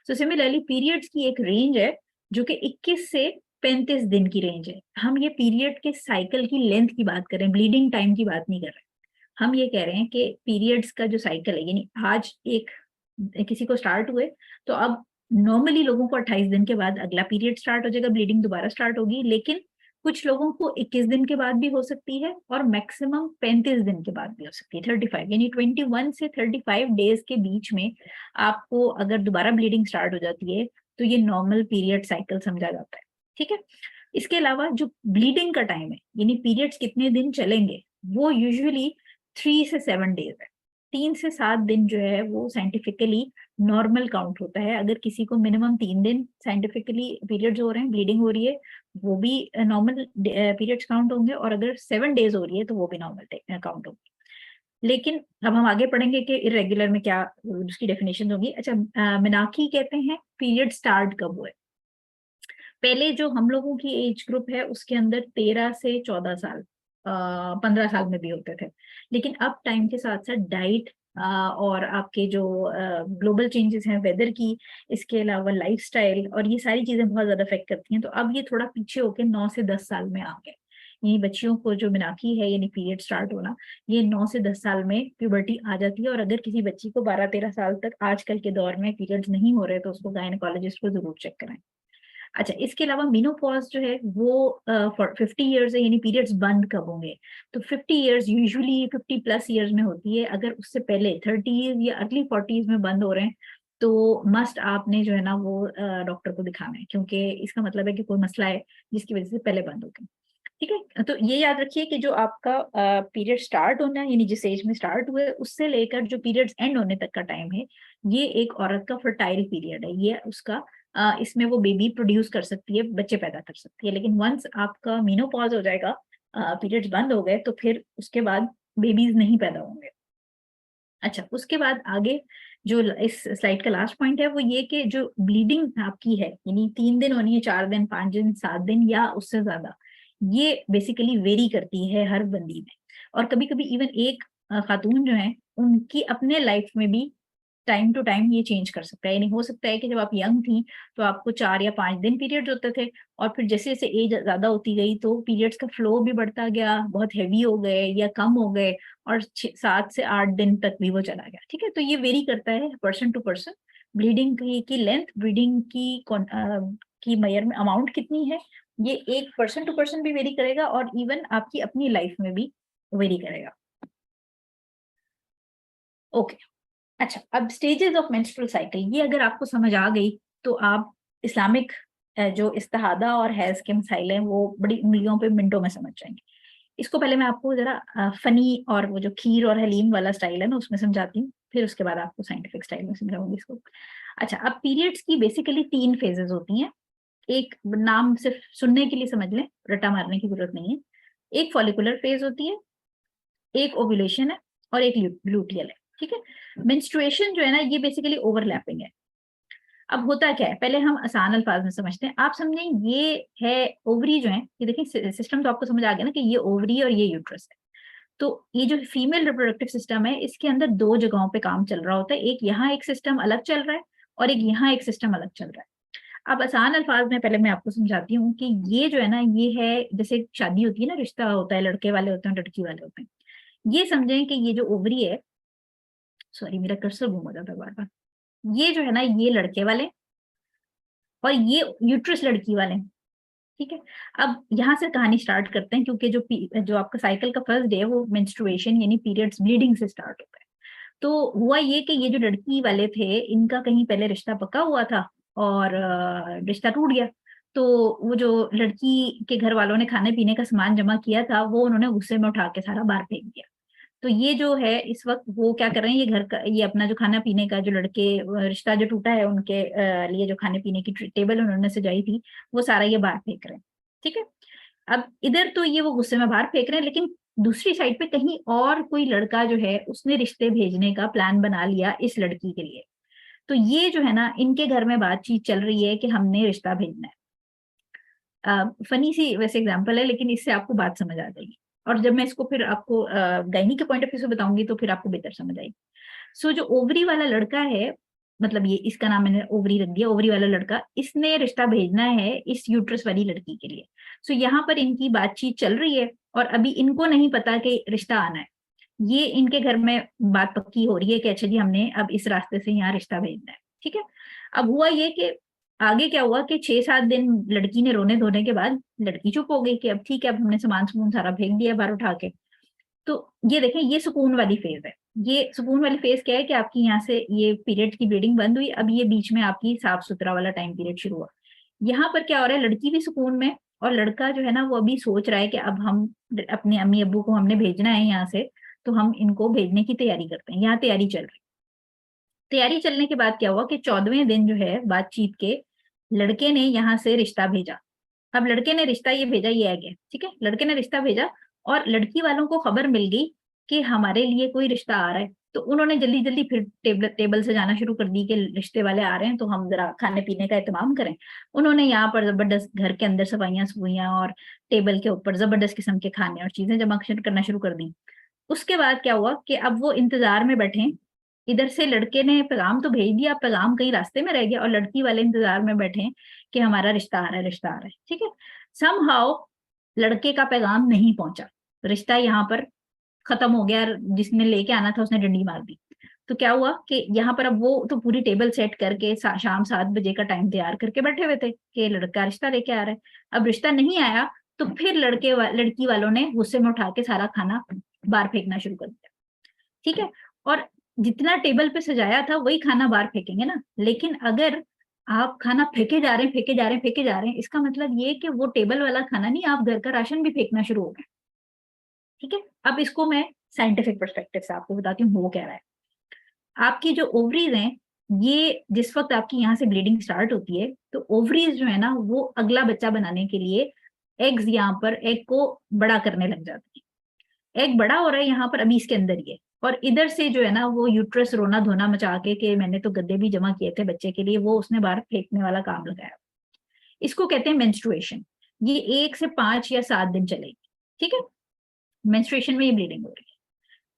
A: सो सिमिलरली पीरियड्स की एक रेंज है जो कि 21 से 35 दिन की रेंज है। हम ये पीरियड के साइकिल की लेंथ की बात कर रहे हैं, ब्लीडिंग टाइम की बात नहीं कर रहे। हम ये कह रहे हैं कि पीरियड्स का जो साइकिल है, यानी आज एक किसी को स्टार्ट हुए तो अब नॉर्मली लोगों को 28 दिन के बाद अगला पीरियड स्टार्ट हो जाएगा, ब्लीडिंग दोबारा स्टार्ट होगी, लेकिन कुछ लोगों को 21 दिन के बाद भी हो सकती है और मैक्सिमम 35 दिन के बाद भी हो सकती है, 35 यानी 21 से 35 डेज के बीच में आपको अगर दोबारा ब्लीडिंग स्टार्ट हो जाती है तो ये नॉर्मल पीरियड साइकिल समझा जाता है। ठीक है, इसके अलावा जो ब्लीडिंग का टाइम है, यानी पीरियड्स कितने दिन चलेंगे, वो यूजुअली 3 से 7 डेज है। 3 से 7 दिन जो है वो साइंटिफिकली नॉर्मल काउंट होता है। अगर किसी को मिनिमम 3 दिन साइंटिफिकली पीरियड्स हो रहे हैं, ब्लीडिंग हो रही है, वो भी नॉर्मल पीरियड्स काउंट होंगे, और अगर 7 डेज हो रही है तो वो भी नॉर्मल काउंट होंगे। लेकिन अब हम आगे पढ़ेंगे कि इरेगुलर में क्या उसकी डेफिनेशन होगी। अच्छा, मिनाकी कहते हैं पीरियड स्टार्ट कब हुए। पहले जो हम लोगों की एज ग्रुप है उसके अंदर 13 से 14 साल, 15 साल में भी होते थे। लेकिन अब टाइम के साथ साथ डाइट और आपके जो ग्लोबल चेंजेस हैं वेदर की, इसके अलावा लाइफस्टाइल, और ये सारी चीजें बहुत ज्यादा अफेक्ट करती हैं। तो अब ये थोड़ा पीछे होके 9 से 10 साल में आ गए। ये बच्चियों को जो मिनाकी है यानी पीरियड स्टार्ट होना, ये 9 से 10 साल में प्यूबर्टी आ जाती है। और अगर किसी बच्ची को 12-13 साल तक आजकल के दौर में पीरियड्स नहीं हो रहे तो उसको गायनेकोलॉजिस्ट को जरूर चेक कराएं। अच्छा, इसके अलावा मेनोपॉज जो है वो 50 ईयर्स है, यानी पीरियड्स बंद कब होंगे। तो 50 ईयर्स यूजुअली 50 प्लस ईयर्स में होती है। अगर उससे पहले 30 या अर्ली 40s में बंद हो रहे हैं तो मस्ट आपने जो है ना वो डॉक्टर को दिखाना है, क्योंकि इसका मतलब है कि कोई मसला है जिसकी वजह से पहले बंद हो गए। ठीक है, तो ये याद रखिए कि जो आपका पीरियड स्टार्ट होना है, यानी जिस एज में स्टार्ट हुए उससे लेकर जो पीरियड्स एंड होने तक का टाइम है, ये एक औरत का फर्टाइल पीरियड है। ये उसका इसमें वो बेबी प्रोड्यूस कर सकती है, बच्चे पैदा कर सकती है। लेकिन वंस आपका मीनोपॉज हो जाएगा, पीरियड्स बंद हो गए, तो फिर उसके बाद बेबीज नहीं पैदा होंगे। अच्छा, उसके बाद आगे जो इस स्लाइड का लास्ट पॉइंट है वो ये कि जो ब्लीडिंग आपकी है, यानी 3 दिन होनी है, 4 दिन, 5 दिन, 7 दिन या उससे ज्यादा, ये बेसिकली वेरी करती है हर बंदी में। और कभी कभी इवन एक खातून जो है उनकी अपने लाइफ में भी टाइम टू टाइम ये चेंज कर सकता है। यानी हो सकता है कि जब आप यंग थी तो आपको 4 या 5 दिन पीरियड्स होते थे, और फिर जैसे जैसे एज ज्यादा होती गई तो पीरियड्स का फ्लो भी बढ़ता गया, बहुत हैवी हो गए या कम हो गए, और 7 से 8 दिन तक भी वो चला गया। ठीक है, तो ये वेरी करता है पर्सन टू पर्सन। ब्लीडिंग की लेंथ, ब्लीडिंग की मेयर में अमाउंट कितनी है, ये एक पर्सन टू पर्सन भी वेरी करेगा, और इवन आपकी अपनी लाइफ में भी वेरी करेगा। ओके, अच्छा, अब स्टेजेस ऑफ मेंस्ट्रुअल साइकिल, ये अगर आपको समझ आ गई तो आप इस्लामिक जो इस्तिहादा और हैज के मसाइल हैं वो बड़ी उंगलियों पे मिनटों में समझ जाएंगे। इसको पहले मैं आपको जरा फनी और वो जो खीर और हलीम वाला स्टाइल है ना उसमें समझाती हूँ, फिर उसके बाद आपको साइंटिफिक स्टाइल में समझाऊंगी इसको। अच्छा, अब पीरियड्स की बेसिकली 3 फेजेस होती हैं। एक नाम सिर्फ सुनने के लिए समझ लें, रट्टा मारने की जरूरत नहीं है। एक फॉलिकुलर फेज होती है, एक ओव्यूलेशन है, और एक लूटियल है। ठीक है, मेंस्ट्रुएशन जो है ना ये बेसिकली ओवरलैपिंग है। अब होता क्या है, पहले हम आसान अल्फाज में समझते हैं। आप समझें ये है ओवरी जो है, ये देखिए सिस्टम तो आपको समझ आ गया ना कि ये ओवरी और ये यूट्रस है। तो ये जो फीमेल रिप्रोडक्टिव सिस्टम है इसके अंदर 2 जगहों पे काम चल रहा होता है। एक यहाँ एक सिस्टम अलग चल रहा है, और एक यहाँ एक सिस्टम अलग चल रहा है। अब आसान अल्फाज में पहले मैं आपको समझाती हूँ कि ये जो है ना ये है, जैसे शादी होती है ना, रिश्ता होता है, लड़के वाले होते हैं, लड़की वाले होते हैं। ये समझें कि ये जो ओवरी है, सॉरी मेरा कर्सर घूम हो जाता है बार बार, ये जो है ना ये लड़के वाले, और ये यूट्रस लड़की वाले। ठीक है, अब यहाँ से कहानी स्टार्ट करते हैं, क्योंकि जो आपका साइकिल का फर्स्ट डे है वो मेंस्ट्रुएशन यानी पीरियड्स ब्लीडिंग से स्टार्ट होता है। तो हुआ ये कि ये जो लड़की वाले थे इनका कहीं पहले रिश्ता पक्का हुआ था, और रिश्ता टूट गया। तो वो जो लड़की के घर वालों ने खाने पीने का सामान जमा किया था वो उन्होंने गुस्से में उठा के सारा बाहर फेंक दिया। तो ये जो है इस वक्त वो क्या कर रहे हैं, ये घर का ये अपना जो खाना पीने का जो लड़के रिश्ता जो टूटा है उनके लिए जो खाने पीने की टेबल उन्होंने सजाई थी वो सारा ये बाहर फेंक रहे हैं। ठीक है, अब इधर तो ये वो गुस्से में बाहर फेंक रहे हैं, लेकिन दूसरी साइड पे कहीं और कोई लड़का जो है उसने रिश्ते भेजने का प्लान बना लिया इस लड़की के लिए। तो ये जो है ना इनके घर में बातचीत चल रही है कि हमने रिश्ता भेजना है। फनी सी वैसे एग्जांपल है, लेकिन इससे आपको बात समझ आ जाएगी। और जब मैं इसको फिर आपको गायनी के पॉइंट ऑफ व्यू से बताऊंगी तो फिर आपको बेहतर समझ आएगी। सो जो ओवरी वाला लड़का है, मतलब ये इसका नाम मैंने ओवरी रख दिया, ओवरी वाला लड़का, इसने रिश्ता भेजना है इस यूट्रस वाली लड़की के लिए। सो यहाँ पर इनकी बातचीत चल रही है, और अभी इनको नहीं पता कि रिश्ता आना है। ये इनके घर में बात पक्की हो रही है कि अच्छा जी हमने अब इस रास्ते से यहाँ रिश्ता भेजना है। ठीक है, अब हुआ ये कि आगे क्या हुआ कि 6-7 दिन लड़की ने रोने धोने के बाद लड़की चुप हो गई कि अब ठीक है, अब हमने सामान सुकून सारा फेंक दिया बाहर उठा के। तो ये देखें, ये सुकून वाली फेज है। ये सुकून वाली फेज क्या है कि आपकी यहाँ से ये पीरियड की ब्लीडिंग बंद हुई, अब ये बीच में आपकी साफ सुथरा वाला टाइम पीरियड शुरू हुआ। यहाँ पर क्या हो रहा है, लड़की भी सुकून में और लड़का जो है ना वो अभी सोच रहा है कि अब हम अपने अम्मी अब्बू को हमने भेजना है यहाँ से, तो हम इनको भेजने की तैयारी करते हैं। यहाँ तैयारी चल रही। तैयारी चलने के बाद क्या हुआ कि 14वें दिन जो है बातचीत के, लड़के ने यहाँ से रिश्ता भेजा। अब लड़के ने रिश्ता ये भेजा, ये आ गया, ठीक है, लड़के ने रिश्ता भेजा और लड़की वालों को खबर मिल गई कि हमारे लिए कोई रिश्ता आ रहा है। तो उन्होंने जल्दी जल्दी फिर टेबल से जाना शुरू कर दी कि रिश्ते वाले आ रहे हैं तो हम जरा खाने पीने का एहतमाम करें। उन्होंने यहाँ पर जबरदस्त घर के अंदर सफाइयां सफुइयां और टेबल के ऊपर जबरदस्त किस्म के खाने और चीजें जमा करना शुरू कर दी। उसके बाद क्या हुआ कि अब वो इंतजार में बैठे। इधर से लड़के ने पैगाम तो भेज दिया, पैगाम कहीं रास्ते में रह गया और लड़की वाले इंतजार में बैठे कि हमारा रिश्ता आ रहा है, रिश्ता आ रहा है, ठीक है। समहाउ लड़के का पैगाम नहीं पहुंचा, रिश्ता यहाँ पर खत्म हो गया, जिसने लेके आना था उसने डंडी मार दी। तो क्या हुआ कि यहाँ पर अब वो तो पूरी टेबल सेट करके शाम 7 बजे का टाइम तैयार करके बैठे हुए थे कि लड़का रिश्ता लेके आ रहा है। अब रिश्ता नहीं आया तो फिर लड़की वालों ने गुस्से में उठा के सारा खाना बाहर फेंकना शुरू कर दिया, ठीक है। और जितना टेबल पे सजाया था वही खाना बाहर फेंकेंगे ना, लेकिन अगर आप खाना फेंके जा रहे हैं, फेंके जा रहे हैं, फेंके जा रहे हैं, इसका मतलब ये कि वो टेबल वाला खाना नहीं, आप घर का राशन भी फेंकना शुरू हो गए, ठीक है। अब इसको मैं साइंटिफिक पर्सपेक्टिव से आपको बताती हूँ वो कह रहा है। आपकी जो ओवरीज हैं, ये जिस वक्त आपकी यहाँ से ब्लीडिंग स्टार्ट होती है तो ओवरीज जो है ना वो अगला बच्चा बनाने के लिए एग्स यहाँ पर एग को बड़ा करने लग जाती है। एग बड़ा हो रहा है यहाँ पर अभी इसके अंदर ही है, और इधर से जो है ना वो यूट्रस रोना धोना मचा के कि मैंने तो गद्दे भी जमा किए थे बच्चे के लिए, वो उसने बाहर फेंकने वाला काम लगाया। इसको कहते हैं मेंस्ट्रुएशन। ये 1 से 5 या 7 दिन चलेगी, ठीक है। मेंस्ट्रुएशन में ये ब्लीडिंग हो रही है।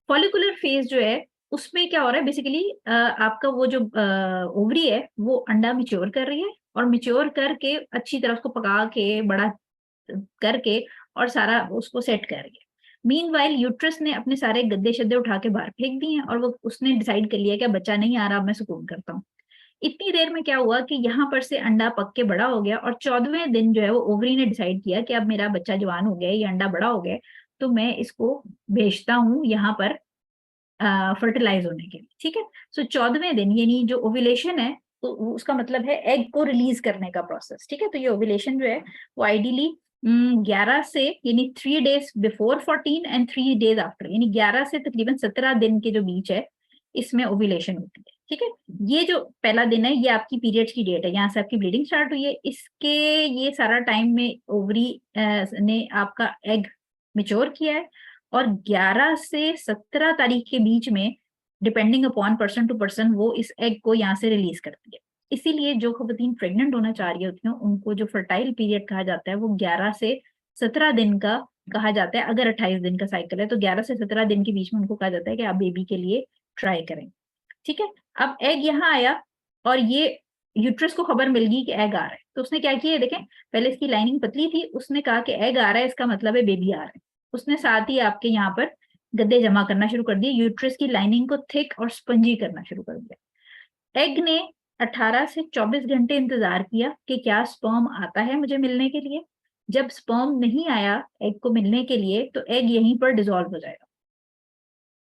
A: फॉलिकुलर फेज जो है उसमें क्या हो रहा है बेसिकली, आपका वो जो ओवरी है वो अंडा मिच्योर कर रही है, और मिच्योर करके अच्छी तरह उसको पका के बड़ा करके और सारा उसको सेट कर रही है। मीनवाइल यूट्रस ने अपने सारे गद्दे शद्दे उठा के बाहर फेंक दिए हैं और वो उसने डिसाइड कर लिया कि बच्चा नहीं आ रहा, अब मैं सुकून करता हूँ। इतनी देर में क्या हुआ कि यहाँ पर से अंडा पक के बड़ा हो गया, और 14वें दिन जो है वो ओवरी ने डिसाइड किया कि अब मेरा बच्चा जवान हो गया, ये अंडा बड़ा हो गया, तो मैं इसको भेजता हूँ यहाँ पर फर्टिलाइज होने के लिए, ठीक है। सो 14वें दिन यानी जो ओव्यूलेशन है तो उसका मतलब है एग को रिलीज करने का प्रोसेस, ठीक है। तो ये ओव्यूलेशन जो है वो आइडियली 11 से यानी 3 days before 14 and 3 days after, यानी 11 से तकरीबन 17 दिन के जो बीच है इसमें ओव्यूलेशन होती है, ठीक है। ये जो पहला दिन है ये आपकी पीरियड्स की डेट है, यहाँ से आपकी ब्लीडिंग स्टार्ट हुई है, इसके ये सारा टाइम में ओवरी ने आपका एग मिच्योर किया है, और 11 से 17 तारीख के बीच में depending upon person to person वो इस एग को यहाँ से रिलीज करती है। इसीलिए जो खवातीन प्रेग्नेंट होना चाह रही होती हैं उनको जो फर्टाइल पीरियड कहा जाता है वो 11 से 17 दिन का कहा जाता है। अगर 28 दिन का साइकिल है तो 11 से 17 दिन के बीच में उनको कहा जाता है कि आप बेबी के लिए ट्राई करें, ठीक है। अब एग यहाँ आया और ये यूट्रस को खबर मिल गई कि एग आ रहा है, तो उसने क्या किया देखें, पहले इसकी लाइनिंग पतली थी, उसने कहा कि एग आ रहा है इसका मतलब है बेबी आ रहा है। उसने साथ ही आपके यहाँ पर गद्दे जमा करना शुरू कर दिए, यूट्रस की लाइनिंग को थिक और स्पंजी करना शुरू कर दिया। एग ने 18 से 24 घंटे इंतजार किया कि क्या स्पर्म आता है मुझे मिलने के लिए। जब स्पर्म नहीं आया एग को मिलने के लिए तो एग यहीं पर डिसॉल्व हो जाएगा,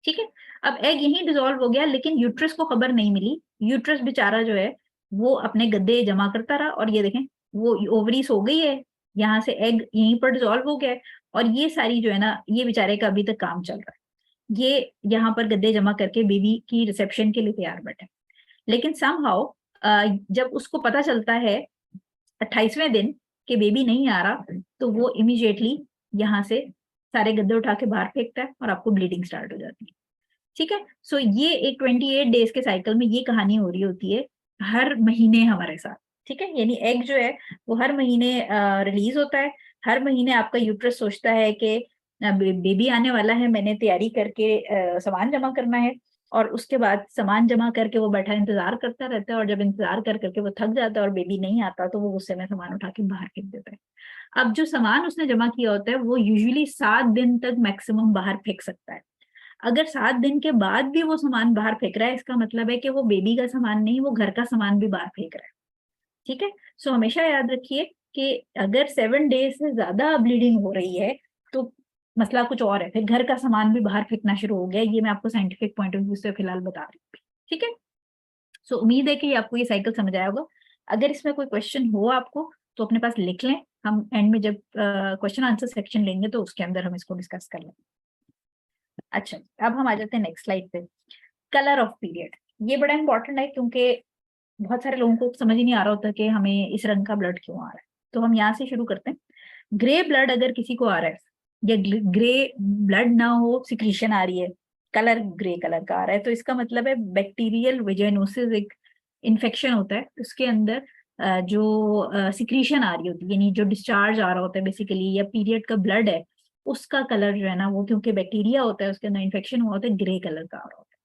A: ठीक है। अब एग यहीं डिसॉल्व हो गया लेकिन यूट्रस को खबर नहीं मिली। यूट्रस बेचारा जो है वो अपने गद्दे जमा करता रहा, और ये देखें वो ओवरीज हो गई है, यहाँ से एग यहीं पर डिसॉल्व हो गया है, और ये सारी जो है ना ये बेचारे का अभी तक काम चल रहा है। ये यहाँ पर गद्दे जमा करके बेबी की रिसेप्शन के लिए तैयार बैठे। लेकिन समहाउ जब उसको पता चलता है 28वें दिन कि बेबी नहीं आ रहा तो वो इमीडिएटली यहाँ से सारे गद्दे उठा के बाहर फेंकता है और आपको ब्लीडिंग स्टार्ट हो जाती है, ठीक है। सो ये एक 28 डेज के साइकिल में ये कहानी हो रही होती है हर महीने हमारे साथ, ठीक है। यानी एग जो है वो हर महीने रिलीज होता है। हर महीने आपका यूट्रस सोचता है कि बेबी आने वाला है, मैंने तैयारी करके सामान जमा करना है, और उसके बाद सामान जमा करके वो बैठा इंतजार करता रहता है, और जब इंतजार कर करके वो थक जाता है और बेबी नहीं आता तो वो गुस्से में सामान उठा के बाहर फेंक देता है। अब जो सामान उसने जमा किया होता है वो यूजुअली 7 दिन तक मैक्सिमम बाहर फेंक सकता है। अगर 7 दिन के बाद भी वो सामान बाहर फेंक रहा है इसका मतलब है कि वो बेबी का सामान नहीं, वो घर का सामान भी बाहर फेंक रहा है, ठीक है। सो हमेशा याद रखिए कि अगर 7 डेज से ज्यादा ब्लीडिंग हो रही है तो मसला कुछ और है, फिर घर का सामान भी बाहर फेंकना शुरू हो गया। ये मैं आपको साइंटिफिक पॉइंट ऑफ व्यू से फिलहाल बता रही हूँ, ठीक है। सो उम्मीद है कि आपको ये साइकिल समझ आया होगा। अगर इसमें कोई क्वेश्चन हो आपको तो अपने पास लिख लें, हम एंड में जब क्वेश्चन आंसर सेक्शन लेंगे तो उसके अंदर हम इसको डिस्कस कर लेंगे। अच्छा, अब हम आ जाते हैं नेक्स्ट स्लाइड पे। कलर ऑफ पीरियड, ये बड़ा इंपॉर्टेंट है क्योंकि बहुत सारे लोगों को समझ ही नहीं आ रहा होता कि हमें इस रंग का ब्लड क्यों आ रहा है। तो हम यहाँ से शुरू करते हैं। ग्रे ब्लड अगर किसी को आ रहा है या ग्रे ब्लड ना हो, सिक्रीशन आ रही है, कलर ग्रे कलर का आ रहा है, तो इसका मतलब है बैक्टीरियल वेजाइनोसिस, एक इन्फेक्शन होता है उसके अंदर जो सिक्रीशन आ रही होती है, यानी जो डिस्चार्ज आ रहा होता है बेसिकली, या पीरियड का ब्लड है उसका कलर जो है ना वो, क्योंकि बैक्टीरिया होता है उसके अंदर इन्फेक्शन हुआ होता है, ग्रे कलर का आ रहा होता है।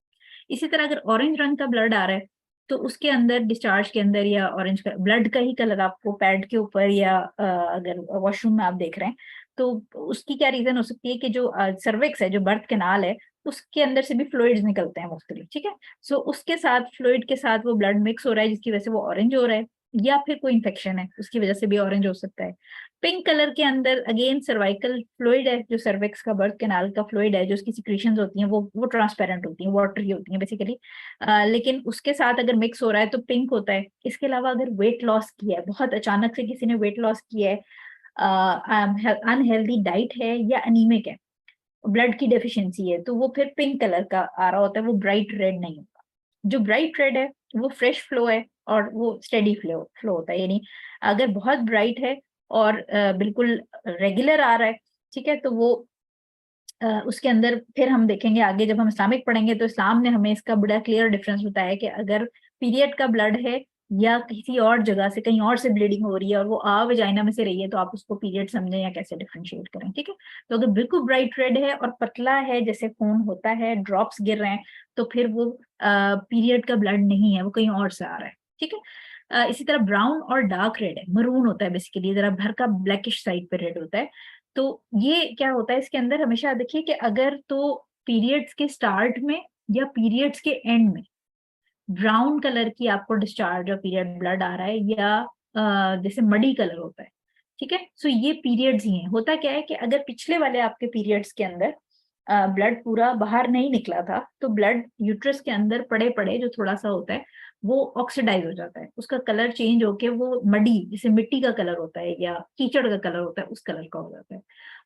A: इसी तरह अगर ऑरेंज रंग का ब्लड आ रहा है तो उसके अंदर डिस्चार्ज के अंदर या ऑरेंज का ब्लड का ही कलर आपको पैड के ऊपर या अगर वॉशरूम में आप देख रहे हैं तो उसकी क्या रीजन हो सकती है कि जो सर्विक्स है, जो बर्थ कैनाल है, उसके अंदर से भी फ्लूइड्स निकलते हैं मुख्तलिफ, ठीक है। सो उसके साथ फ्लूइड के साथ वो ब्लड मिक्स हो रहा है जिसकी वजह से वो ऑरेंज हो रहा है, या फिर कोई इन्फेक्शन है उसकी वजह से भी ऑरेंज हो सकता है। पिंक कलर के अंदर अगेन सर्वाइकल फ्लूइड है, जो सर्विक्स का बर्थ कैनाल का फ्लूइड है, जो उसकी सिक्रीशंस होती हैं वो ट्रांसपेरेंट होती हैं, वाटरी होती हैं बेसिकली, लेकिन उसके साथ अगर मिक्स हो रहा है तो पिंक होता है। इसके अलावा अगर वेट लॉस किया है, बहुत अचानक से किसी ने वेट लॉस किया है, अनहेल्दी डाइट है या अनीमिक है, ब्लड की डेफिशिएंसी है, तो वो फिर पिंक कलर का आ रहा होता है, वो ब्राइट रेड नहीं होता। जो ब्राइट रेड है वो फ्रेश फ्लो है और वो स्टेडी फ्लो फ्लो होता है, यानी अगर बहुत ब्राइट है और बिल्कुल रेगुलर आ रहा है, ठीक है, तो वो उसके अंदर फिर हम देखेंगे आगे जब हम इस्लामिक पढ़ेंगे तो इस्लाम ने हमें इसका बड़ा क्लियर डिफरेंस बताया कि अगर पीरियड का ब्लड है या किसी और जगह से कहीं और से ब्लीडिंग हो रही है और वो वजाइना में से रही है तो आप उसको पीरियड समझें या कैसे डिफरेंशिएट करें, ठीक है। तो अगर बिल्कुल ब्राइट रेड है और पतला है जैसे खून होता है, ड्रॉप्स गिर रहे हैं, तो फिर वो पीरियड का ब्लड नहीं है, वो कहीं और से आ रहा है, ठीक है। इसी तरह ब्राउन और डार्क रेड है, मरून होता है बेसिकली, जरा भर का ब्लैकिश साइड पे रेड होता है। तो ये क्या होता है इसके अंदर, हमेशा देखिए कि अगर तो पीरियड्स के स्टार्ट में या पीरियड्स के एंड में ब्राउन कलर की आपको डिस्चार्ज और पीरियड ब्लड आ रहा है या जैसे मडी कलर होता है, ठीक है, सो ये पीरियड्स ही हैं। होता क्या है कि अगर पिछले वाले आपके पीरियड्स के अंदर ब्लड पूरा बाहर नहीं निकला था तो ब्लड यूट्रस के अंदर पड़े पड़े जो थोड़ा सा होता है वो ऑक्सीडाइज हो जाता है, उसका कलर चेंज होके वो मडी, जैसे मिट्टी का कलर होता है या कीचड़ का कलर होता है, उस कलर का हो जाता है।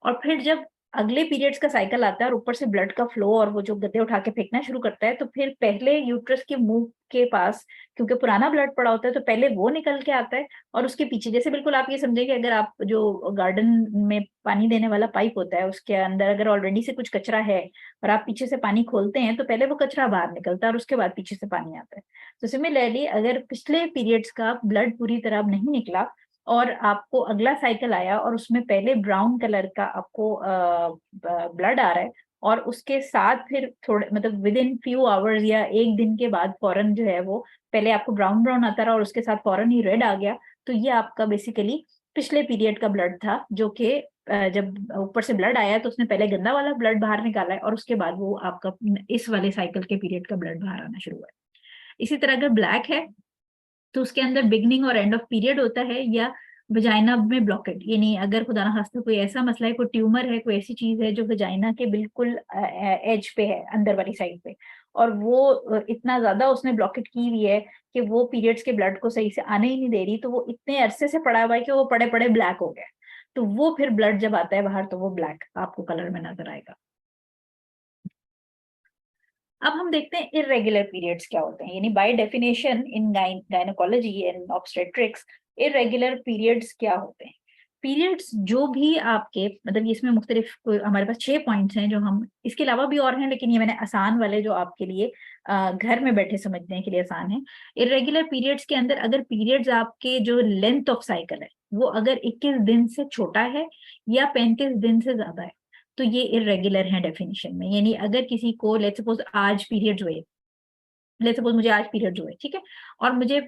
A: और फिर जब अगले पीरियड्स का साइकिल आता है और ऊपर से ब्लड का फ्लो और वो जो गद्दे उठा के फेंकना शुरू करता है, तो फिर पहले यूट्रस के मुंह के पास, क्योंकि पुराना ब्लड पड़ा होता है, तो पहले वो निकल के आता है और उसके पीछे, जैसे बिल्कुल आप ये समझे कि अगर आप जो गार्डन में पानी देने वाला पाइप होता है उसके अंदर अगर ऑलरेडी से कुछ कचरा है और आप पीछे से पानी खोलते हैं तो पहले वो कचरा बाहर निकलता है और उसके बाद पीछे से पानी आता है। तो सिमिलरली अगर पिछले पीरियड्स का ब्लड पूरी तरह नहीं निकला और आपको अगला साइकिल आया और उसमें पहले ब्राउन कलर का आपको ब्लड आ रहा है और उसके साथ फिर थोड़े मतलब विद इन फ्यू आवर्स या एक दिन के बाद फौरन जो है वो पहले आपको ब्राउन ब्राउन आता रहा और उसके साथ फौरन ही रेड आ गया, तो ये आपका बेसिकली पिछले पीरियड का ब्लड था, जो कि जब ऊपर से ब्लड आया तो उसने पहले गंदा वाला ब्लड बाहर निकाला है और उसके बाद वो आपका इस वाले साइकिल के पीरियड का ब्लड बाहर आना शुरू हुआ है। इसी तरह अगर ब्लैक है तो उसके अंदर बिगनिंग और एंड ऑफ पीरियड होता है, या वजाइना में ब्लॉकेट, यानी अगर खुदा ना खास्ता कोई ऐसा मसला है, कोई ट्यूमर है, कोई ऐसी चीज है जो वजाइना के बिल्कुल एज पे है, अंदर वाली साइड पे, और वो इतना ज्यादा उसने ब्लॉकेट की हुई है कि वो पीरियड्स के ब्लड को सही से आने ही नहीं दे रही, तो वो इतने अरसे से पड़ा हुआ है कि वो पड़े पड़े ब्लैक हो गया, तो वो फिर ब्लड जब आता है बाहर तो वो ब्लैक आपको कलर में नजर आएगा। अब हम देखते हैं इरेगुलर पीरियड्स क्या होते हैं, यानी by definition in gynaecology and obstetrics irregular periods क्या होते हैं। पीरियड्स जो भी आपके मतलब इसमें मुख्तलिफ हमारे पास 6 पॉइंट्स हैं जो हम, इसके अलावा भी और हैं लेकिन ये मैंने आसान वाले जो आपके लिए घर में बैठे समझने के लिए आसान है। इरेगुलर पीरियड्स के अंदर अगर पीरियड्स आपके जो लेंथ ऑफ साइकिल है वो अगर 21 दिन से छोटा है या 35 दिन से ज्यादा है तो ये इरेगुलर है डेफिनेशन में। यानी अगर किसी को लेट्स सपोज आज पीरियड्स हुए, लेट्स सपोज मुझे आज पीरियड्स हुए, ठीक है, और मुझे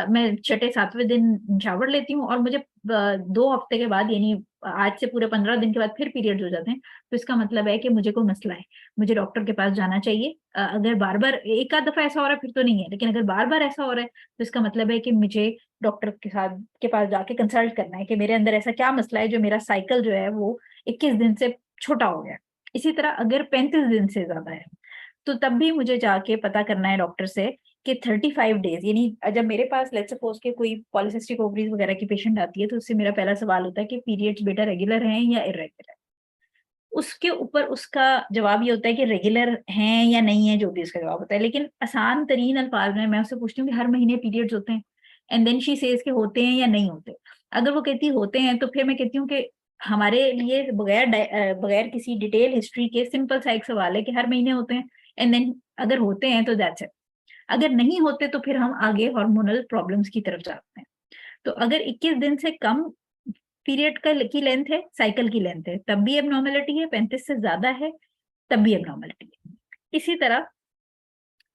A: मैं छठे सातवें दिन शावर लेती हूँ और मुझे 2 हफ्ते के बाद, यानी आज से पूरे 15 दिन के बाद फिर पीरियड्स हो जाते हैं, तो इसका मतलब है कि मुझे कोई मसला है, मुझे डॉक्टर के पास जाना चाहिए। अगर बार बार एक आध दफा ऐसा हो रहा है फिर तो नहीं है, लेकिन अगर बार बार ऐसा हो रहा है तो इसका मतलब है कि मुझे डॉक्टर के पास जाके कंसल्ट करना है कि मेरे अंदर ऐसा क्या मसला है जो मेरा साइकिल जो है वो 21 दिन से छोटा हो गया। इसी तरह अगर 35 दिन से ज्यादा है तो तब भी मुझे जाके पता करना है डॉक्टर से कि 35 डेज, यानी जब मेरे पास लेट्स सपोज के कोई पॉलिसिस्टिक ओवरीज वगैरह की पेशेंट आती है तो उससे मेरा पहला सवाल होता है कि पीरियड्स बेटा रेगुलर हैं या इरेगुलर। उसके ऊपर उसका जवाब ये होता है कि रेगुलर हैं या नहीं है, जो भी उसका जवाब होता है। लेकिन आसान तरीन अल्फाज में मैं उससे पूछती हूँ कि हर महीने पीरियड्स होते हैं, एंड देन शी सेज के होते हैं या नहीं होते। अगर वो कहती होते हैं तो फिर मैं कहती हूँ कि हमारे लिए बगैर किसी डिटेल हिस्ट्री के सिंपल सा एक सवाल है कि हर महीने होते हैं, एंड देन अगर होते हैं तो दैट्स इट। अगर नहीं होते तो फिर हम आगे हार्मोनल प्रॉब्लम्स की तरफ जाते हैं। तो अगर 21 दिन से कम पीरियड की लेंथ है, साइकिल की लेंथ है, तब भी एबनॉर्मलिटी है। 35 से ज्यादा है तब भी एबनॉर्मलिटी है। इसी तरह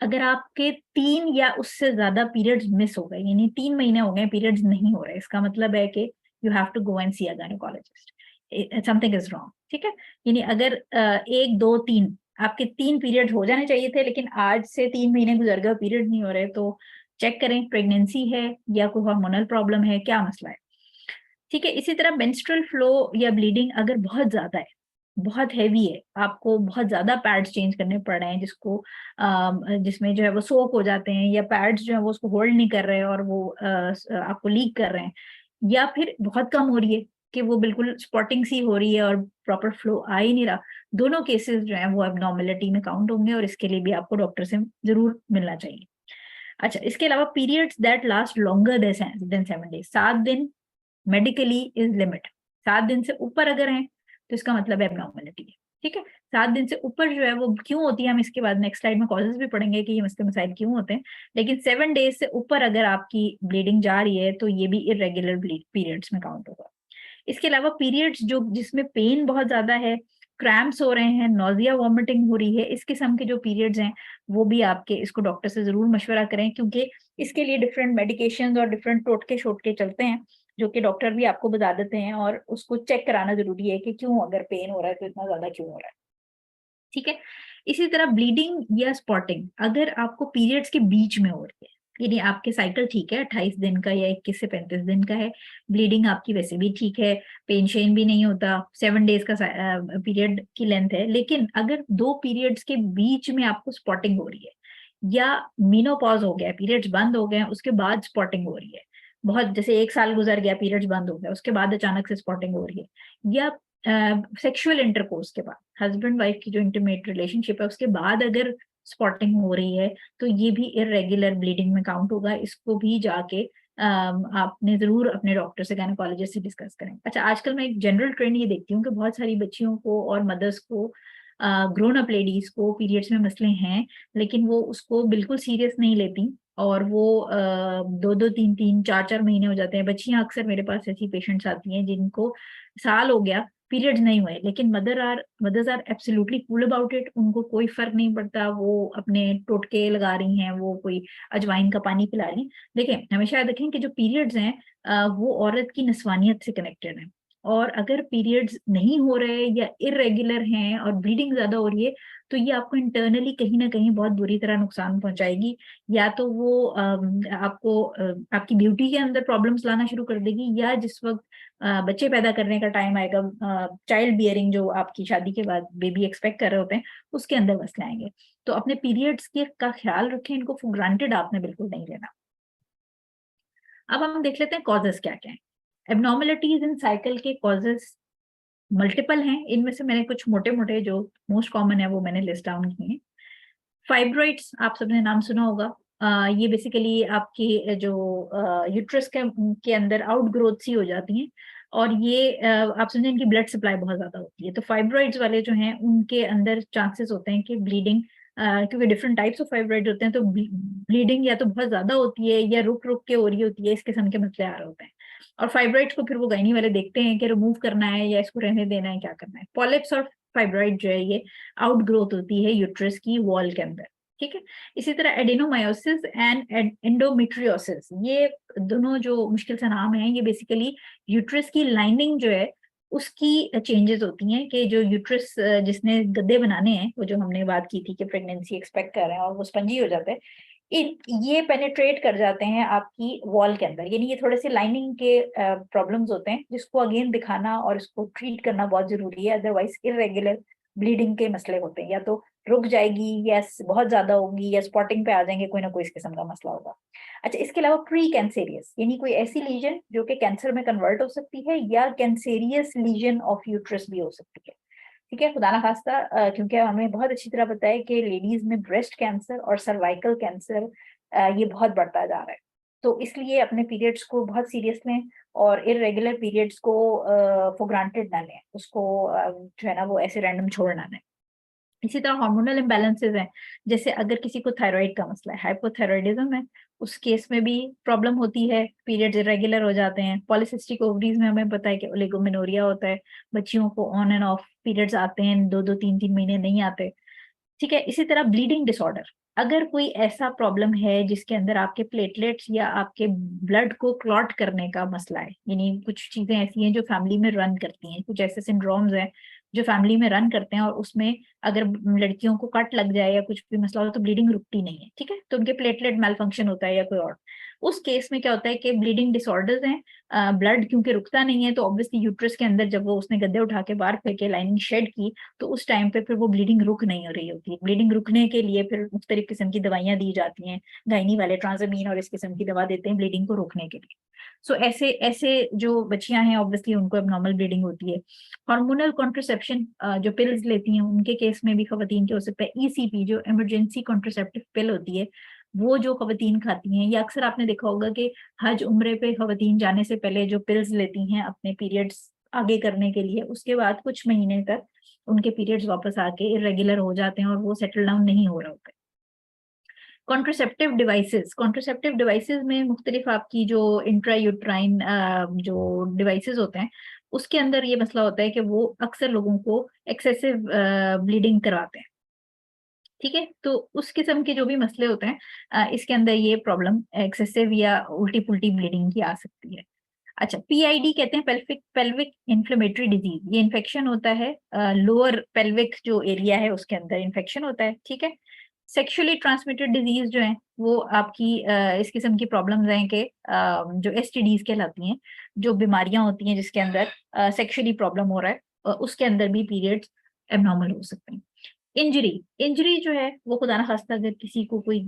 A: अगर आपके 3 या उससे ज्यादा पीरियड्स मिस हो गए, यानी 3 महीने हो गए पीरियड्स नहीं हो रहे, इसका मतलब है कि you have to go and see a gynaecologist, something is wrong. ठीक है, यानी अगर 1 2 3 आपके 3 पीरियड हो जाने चाहिए थे, लेकिन आज से 3 महीने गुजर गए पीरियड नहीं हो रहे, तो चेक करें प्रेगनेंसी है या कोई हार्मोनल प्रॉब्लम है, क्या मसला है। ठीक है, इसी तरह मेंस्ट्रुअल फ्लो या ब्लीडिंग अगर बहुत ज्यादा है, बहुत हैवी है, आपको बहुत ज्यादा पैड्स चेंज करने पड़ रहे हैं, जिसमें जो है वो सोक हो जाते हैं, या पैड्स जो है वो उसको होल्ड नहीं कर रहे हैं और वो आपको लीक कर रहे हैं, या फिर बहुत कम हो रही है कि वो बिल्कुल स्पॉटिंग सी हो रही है और प्रॉपर फ्लो आ ही नहीं रहा, दोनों केसेस जो है वो एबनॉर्मेलिटी में काउंट होंगे और इसके लिए भी आपको डॉक्टर से जरूर मिलना चाहिए। अच्छा, इसके अलावा periods that last longer than 7 days, 7 दिन मेडिकली इज लिमिट। 7 दिन से ऊपर अगर है तो इसका मतलब एबनॉर्मलिटी है। ठीक है, 7 दिन से ऊपर जो है वो क्यों होती है, हम इसके बाद नेक्स्ट स्लाइड में कॉजेज भी पढ़ेंगे कि ये मसले मसाइल क्यों होते हैं। लेकिन 7 डेज से ऊपर अगर आपकी ब्लीडिंग जा रही है तो ये भी इरेगुलर पीरियड्स में काउंट होगा। इसके अलावा पीरियड्स जो जिसमें पेन बहुत ज्यादा है, क्रैम्प्स हो रहे हैं, नोजिया वॉमिटिंग हो रही है, इस किस्म के जो पीरियड्स हैं वो भी आपके, इसको डॉक्टर से जरूर मशवरा करें, क्योंकि इसके लिए डिफरेंट मेडिकेशंस और डिफरेंट टोटके शोटके चलते हैं जो कि डॉक्टर भी आपको बता देते हैं, और उसको चेक कराना जरूरी है कि क्यों, अगर पेन हो रहा है तो इतना ज्यादा क्यों हो रहा है। ठीक है, इसी तरह ब्लीडिंग या स्पॉटिंग अगर आपको पीरियड्स के बीच में हो रही है, यानी आपके साइकिल ठीक है 28 दिन का या 21 से 35 दिन का है, ब्लीडिंग आपकी वैसे भी ठीक है, पेन शेन भी नहीं होता, 7 डेज का पीरियड की लेंथ है, लेकिन अगर 2 पीरियड्स के बीच में आपको स्पॉटिंग हो रही है, या मीनोपॉज हो गया, पीरियड्स बंद हो गए उसके बाद स्पॉटिंग हो रही है, बहुत जैसे 1 साल गुजर गया पीरियड्स बंद हो गया उसके बाद अचानक से स्पॉटिंग हो रही है, या सेक्सुअल इंटरकोर्स के बाद, हस्बैंड वाइफ की जो इंटीमेट रिलेशनशिप है उसके बाद अगर स्पॉटिंग हो रही है, तो ये भी इरेगुलर ब्लीडिंग में काउंट होगा। इसको भी जाके आपने जरूर अपने डॉक्टर से, गायनेकोलॉजिस्ट से डिस्कस करें। अच्छा, आजकल मैं एक जनरल ट्रेंड ये देखती हूँ कि बहुत सारी बच्चियों को और मदर्स को, ग्रोन अप लेडीज को पीरियड्स में मसले हैं, लेकिन वो उसको बिल्कुल सीरियस नहीं लेती, और वो 2 2 3 3 4 4 महीने हो जाते हैं। बच्चियां अक्सर मेरे पास ऐसी पेशेंट्स आती हैं जिनको साल हो गया पीरियड्स नहीं हुए, लेकिन mothers are absolutely cool about it, उनको कोई फर्क नहीं पड़ता, वो अपने टोटके लगा रही हैं, वो कोई अजवाइन का पानी पिला रही। देखें, हमेशा याद रखें कि जो पीरियड्स हैं वो औरत की नस्वानियत से कनेक्टेड है, और अगर पीरियड्स नहीं हो रहे या इरेगुलर हैं और ब्लीडिंग ज्यादा हो रही है, तो ये आपको इंटरनली कहीं ना कहीं बहुत बुरी तरह नुकसान पहुंचाएगी। या तो वो आपको आपकी ब्यूटी के अंदर प्रॉब्लम्स लाना शुरू कर देगी, या जिस वक्त बच्चे पैदा करने का टाइम आएगा, चाइल्ड बियरिंग, जो आपकी शादी के बाद बेबी एक्सपेक्ट कर रहे होते हैं, उसके अंदर मसले आएंगे। तो अपने पीरियड्स के का ख्याल रखें, इनको फॉर ग्रांटेड आपने बिल्कुल नहीं लेना। अब हम देख लेते हैं कॉजेस क्या क्या है। एबनॉर्मलिटीज इन साइकिल के कॉजेस मल्टीपल हैं, इनमें से मैंने कुछ मोटे मोटे जो मोस्ट कॉमन है वो मैंने लिस्ट डाउन किए हैं। फाइब्रॉइड्स, आप सबने नाम सुना होगा। ये बेसिकली आपकी जो यूट्रस के अंदर आउट ग्रोथ सी हो जाती हैं, और ये आप समझें इनकी ब्लड सप्लाई बहुत ज्यादा होती है, तो फाइब्रॉइड्स वाले जो हैं उनके अंदर चांसेस होते हैं कि ब्लीडिंग, क्योंकि डिफरेंट टाइप्स ऑफ फाइब्रॉइड होते हैं, तो ब्लीडिंग या तो बहुत ज्यादा होती है या रुक रुक के हो रही होती है, इस किस्म के मसले आ रहे होते हैं। और फाइब्रॉइड्स को फिर वो गायनी वाले देखते हैं कि रिमूव करना है या इसको रहने देना है, क्या करना है। पॉलिप्स और फाइब्रॉइड जो है ये आउट ग्रोथ होती है यूट्रस की वॉल के अंदर। ठीक है, इसी तरह एडेनोमायोसिस एंड एंडोमेट्रियोसिस, ये दोनों जो मुश्किल से नाम है, ये बेसिकली यूट्रस की लाइनिंग जो है उसकी चेंजेस होती हैं, कि जो यूट्रस जिसने गद्दे बनाने हैं, वो जो हमने बात की थी कि प्रेगनेंसी एक्सपेक्ट कर रहे हैं और वो स्पंजी हो जाते हैं, ये पेनिट्रेट कर जाते हैं आपकी वॉल के अंदर, यानी ये थोड़े से लाइनिंग के प्रॉब्लम्स होते हैं, जिसको अगेन दिखाना और इसको ट्रीट करना बहुत जरूरी है, अदरवाइज इरेगुलर ब्लीडिंग के मसले होते हैं, या तो रुक जाएगी या बहुत ज्यादा होगी या स्पॉटिंग पे आ जाएंगे, कोई ना कोई इस किस्म का मसला होगा। अच्छा, इसके अलावा प्री कैंसेरियस यानी कोई ऐसी लीजन जो कि कैंसर में कन्वर्ट हो सकती है, या कैंसेरियस लीजन ऑफ यूट्रस भी हो सकती है। ठीक है, खुदा ना खास्ता, क्योंकि हमें बहुत अच्छी तरह पता है कि लेडीज में ब्रेस्ट कैंसर और सर्वाइकल कैंसर ये बहुत बढ़ता जा रहा है। तो इसलिए अपने पीरियड्स को बहुत सीरियस लें और इरेगुलर पीरियड्स को फॉर ग्रांटेड ना लें, उसको जो है ना वो ऐसे रैंडम छोड़ना दें। इसी तरह हार्मोनल इम्बैलेंसेस हैं, जैसे अगर किसी को थायराइड का मसला है, हाइपोथायराइडिज्म है, उस केस में भी प्रॉब्लम होती है, पीरियड्स इरेगुलर हो जाते हैं। पॉलिसिस्टिक ओवरीज में हमें पता है कि ओलिगोमेनोरिया होता है, बच्चियों को ऑन एंड ऑफ पीरियड्स आते हैं, 2-2 3-3 महीने नहीं आते। ठीक है, इसी तरह ब्लीडिंग डिसऑर्डर, अगर कोई ऐसा प्रॉब्लम है जिसके अंदर आपके प्लेटलेट्स या आपके ब्लड को क्लॉट करने का मसला है, यानी कुछ चीजें ऐसी हैं जो फैमिली में रन करती हैं, कुछ ऐसे सिंड्रोम्स हैं जो फैमिली में रन करते हैं, और उसमें अगर लड़कियों को कट लग जाए या कुछ भी मसला हो तो ब्लीडिंग रुकती नहीं है। ठीक है, तो उनके प्लेटलेट मेल फंक्शन होता है या कोई और, उस केस में क्या होता है कि ब्लीडिंग डिसऑर्डर्स हैं, ब्लड क्योंकि रुकता नहीं है, तो ऑब्वियसली यूट्रस के अंदर जब वो उसने गद्दे उठा के बाहर फेंके, लाइनिंग शेड की, तो उस टाइम पे फिर वो ब्लीडिंग रुक नहीं हो रही होती है। ब्लीडिंग रुकने के लिए फिर मुख्तलिफ किस्म की दवाइयां दी जाती हैं, गायनी वाले ट्रांसमीन और इस किस्म की दवा देते हैं ब्लीडिंग को रोकने के लिए। सो ऐसे ऐसे जो बच्चियां हैं ऑब्वियसली उनको एबनॉर्मल ब्लीडिंग होती है। हार्मोनल कॉन्ट्रासेप्शन जो पिल्स लेती हैं उनके केस में भी खवातीन के हो सकता है। ईसीपी जो इमरजेंसी कॉन्ट्रासेप्टिव पिल होती है, वो जो खवातीन खाती हैं, या अक्सर आपने देखा होगा कि हज उम्रे पे खवातीन जाने से पहले जो पिल्स लेती हैं अपने पीरियड्स आगे करने के लिए, उसके बाद कुछ महीने तक उनके पीरियड्स वापस आके इरेगुलर हो जाते हैं और वो सेटल डाउन नहीं हो रहा होता है। कॉन्ट्रासेप्टिव डिवाइसेस में मुख्तलिफ आपकी जो इंट्रायूट्राइन जो डिवाइसेस होते हैं, उसके अंदर ये मसला होता है कि वो अक्सर लोगों को एक्सेसिव ब्लीडिंग करवाते हैं। ठीक है, तो उस किस्म के जो भी मसले होते हैं, इसके अंदर ये प्रॉब्लम एक्सेसिव या उल्टी पुल्टी ब्लीडिंग की आ सकती है। अच्छा, पीआईडी कहते हैं पेल्विक पेल्विक इन्फ्लेमेटरी डिजीज, ये इन्फेक्शन होता है लोअर पेल्विक जो एरिया है उसके अंदर इन्फेक्शन होता है। ठीक है, सेक्सुअली ट्रांसमिटेड डिजीज जो है वो आपकी इस किस्म की प्रॉब्लम्स हैं कि जो एसटीडीज कहलाती हैं, जो बीमारियां होती हैं जिसके अंदर सेक्सुअली प्रॉब्लम हो रहा है, उसके अंदर भी पीरियड्स एबनॉर्मल हो सकते हैं। इंजरी इंजरी जो है वो खुदा ना खास्ता अगर किसी को कोई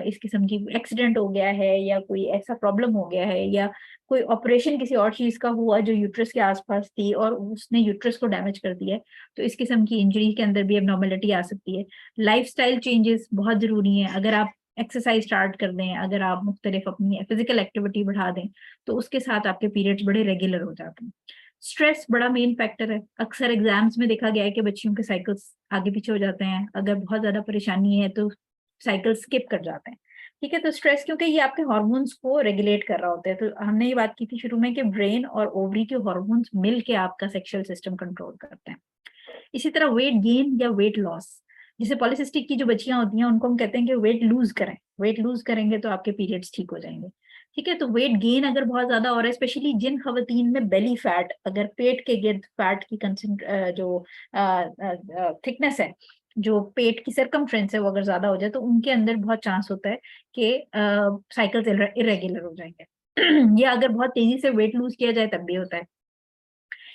A: इस किस्म की एक्सीडेंट हो गया है या कोई ऐसा प्रॉब्लम हो गया है या कोई ऑपरेशन किसी और चीज का हुआ जो यूट्रस के आसपास थी और उसने यूट्रस को डैमेज कर दिया है, तो इस किस्म की इंजरी के अंदर भी एबनॉर्मेलिटी आ सकती है। लाइफस्टाइल चेंजेस बहुत जरूरी है, अगर आप एक्सरसाइज स्टार्ट कर दें, अगर आप मुख्तलिफ अपनी फिजिकल एक्टिविटी बढ़ा दें, तो उसके साथ आपके पीरियड्स बड़े रेगुलर हो जाते हैं। स्ट्रेस बड़ा मेन फैक्टर है, अक्सर एग्जाम्स में देखा गया है कि बच्चियों के साइकिल्स आगे पीछे हो जाते हैं, अगर बहुत ज्यादा परेशानी है तो साइकिल स्किप कर जाते हैं। ठीक है, तो स्ट्रेस क्योंकि ये आपके हार्मोन्स को रेगुलेट कर रहा होता है, तो हमने ये बात की थी शुरू में कि ब्रेन और ओवरी के हार्मोन्स मिल के आपका सेक्सुअल सिस्टम कंट्रोल करते हैं। इसी तरह वेट गेन या वेट लॉस, जैसे पॉलिसिस्टिक की जो बच्चियां होती हैं उनको हम कहते हैं कि वेट लूज करें, वेट लूज करेंगे तो आपके पीरियड्स ठीक हो जाएंगे। ठीक है, तो वेट गेन अगर बहुत ज्यादा हो रहा है, स्पेशली जिन खवतीन में बेली फैट, अगर पेट के गिर्द फैट की जो थिकनेस है, जो पेट की सरकमफ्रेंस है, वो अगर ज्यादा हो जाए तो उनके अंदर बहुत चांस होता है कि साइकिल्स इरेगुलर हो जाएंगे या अगर बहुत तेजी से वेट लूज किया जाए तब भी होता है।